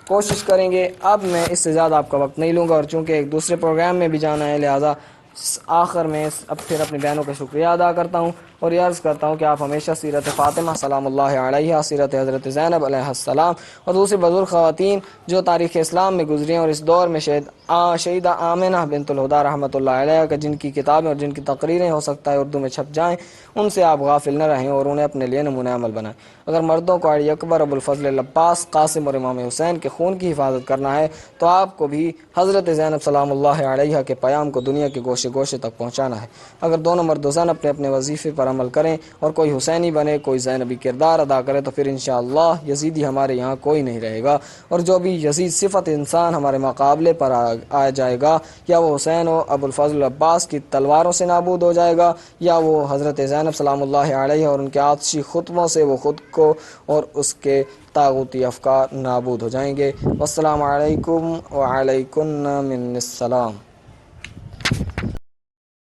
کوشش کریں گے۔ اب میں اس سے زیادہ آپ کا وقت نہیں لوں گا، اور چونکہ ایک دوسرے پروگرام میں بھی جانا ہے، لہٰذا آخر میں اب پھر اپنی بہنوں کا شکریہ ادا کرتا ہوں اور یہ عرض کرتا ہوں کہ آپ ہمیشہ سیرت فاطمہ سلام اللہ علیہا، سیرت حضرت زینب علیہ السلام اور دوسری بزرگ خواتین جو تاریخ اسلام میں گزری ہیں اور اس دور میں شہیدہ آمنہ بنت الہدیٰ رحمۃ اللہ علیہ کا جن کی کتابیں اور جن کی تقریریں ہو سکتا ہے اردو میں چھپ جائیں، ان سے آپ غافل نہ رہیں اور انہیں اپنے لیے نمونہ عمل بنائیں۔ اگر مردوں کو علی اکبر، ابو الفضل العباس، قاسم اور امام حسین کے خون کی حفاظت کرنا ہے تو آپ کو بھی حضرت زینب سلام اللہ علیہا کے پیام کو دنیا کے گوشے گوشے تک پہنچانا ہے۔ اگر دونوں مرد و زن اپنے اپنے وظیفے پر عمل کریں اور کوئی حسینی بنے، کوئی زینبی کردار ادا کرے تو پھر انشاءاللہ یزیدی ہمارے یہاں کوئی نہیں رہے گا، اور جو بھی یزید صفت انسان ہمارے مقابلے پر آ جائے گا، یا وہ حسین و ابو الفضل العباس کی تلواروں سے نابود ہو جائے گا، یا وہ حضرت زینب سلام اللہ علیہ اور ان کے آتشی خطبوں سے وہ خود کو اور اس کے طاغوتی افکار نابود ہو جائیں گے۔ والسلام علیکم وعلیکم من السلام۔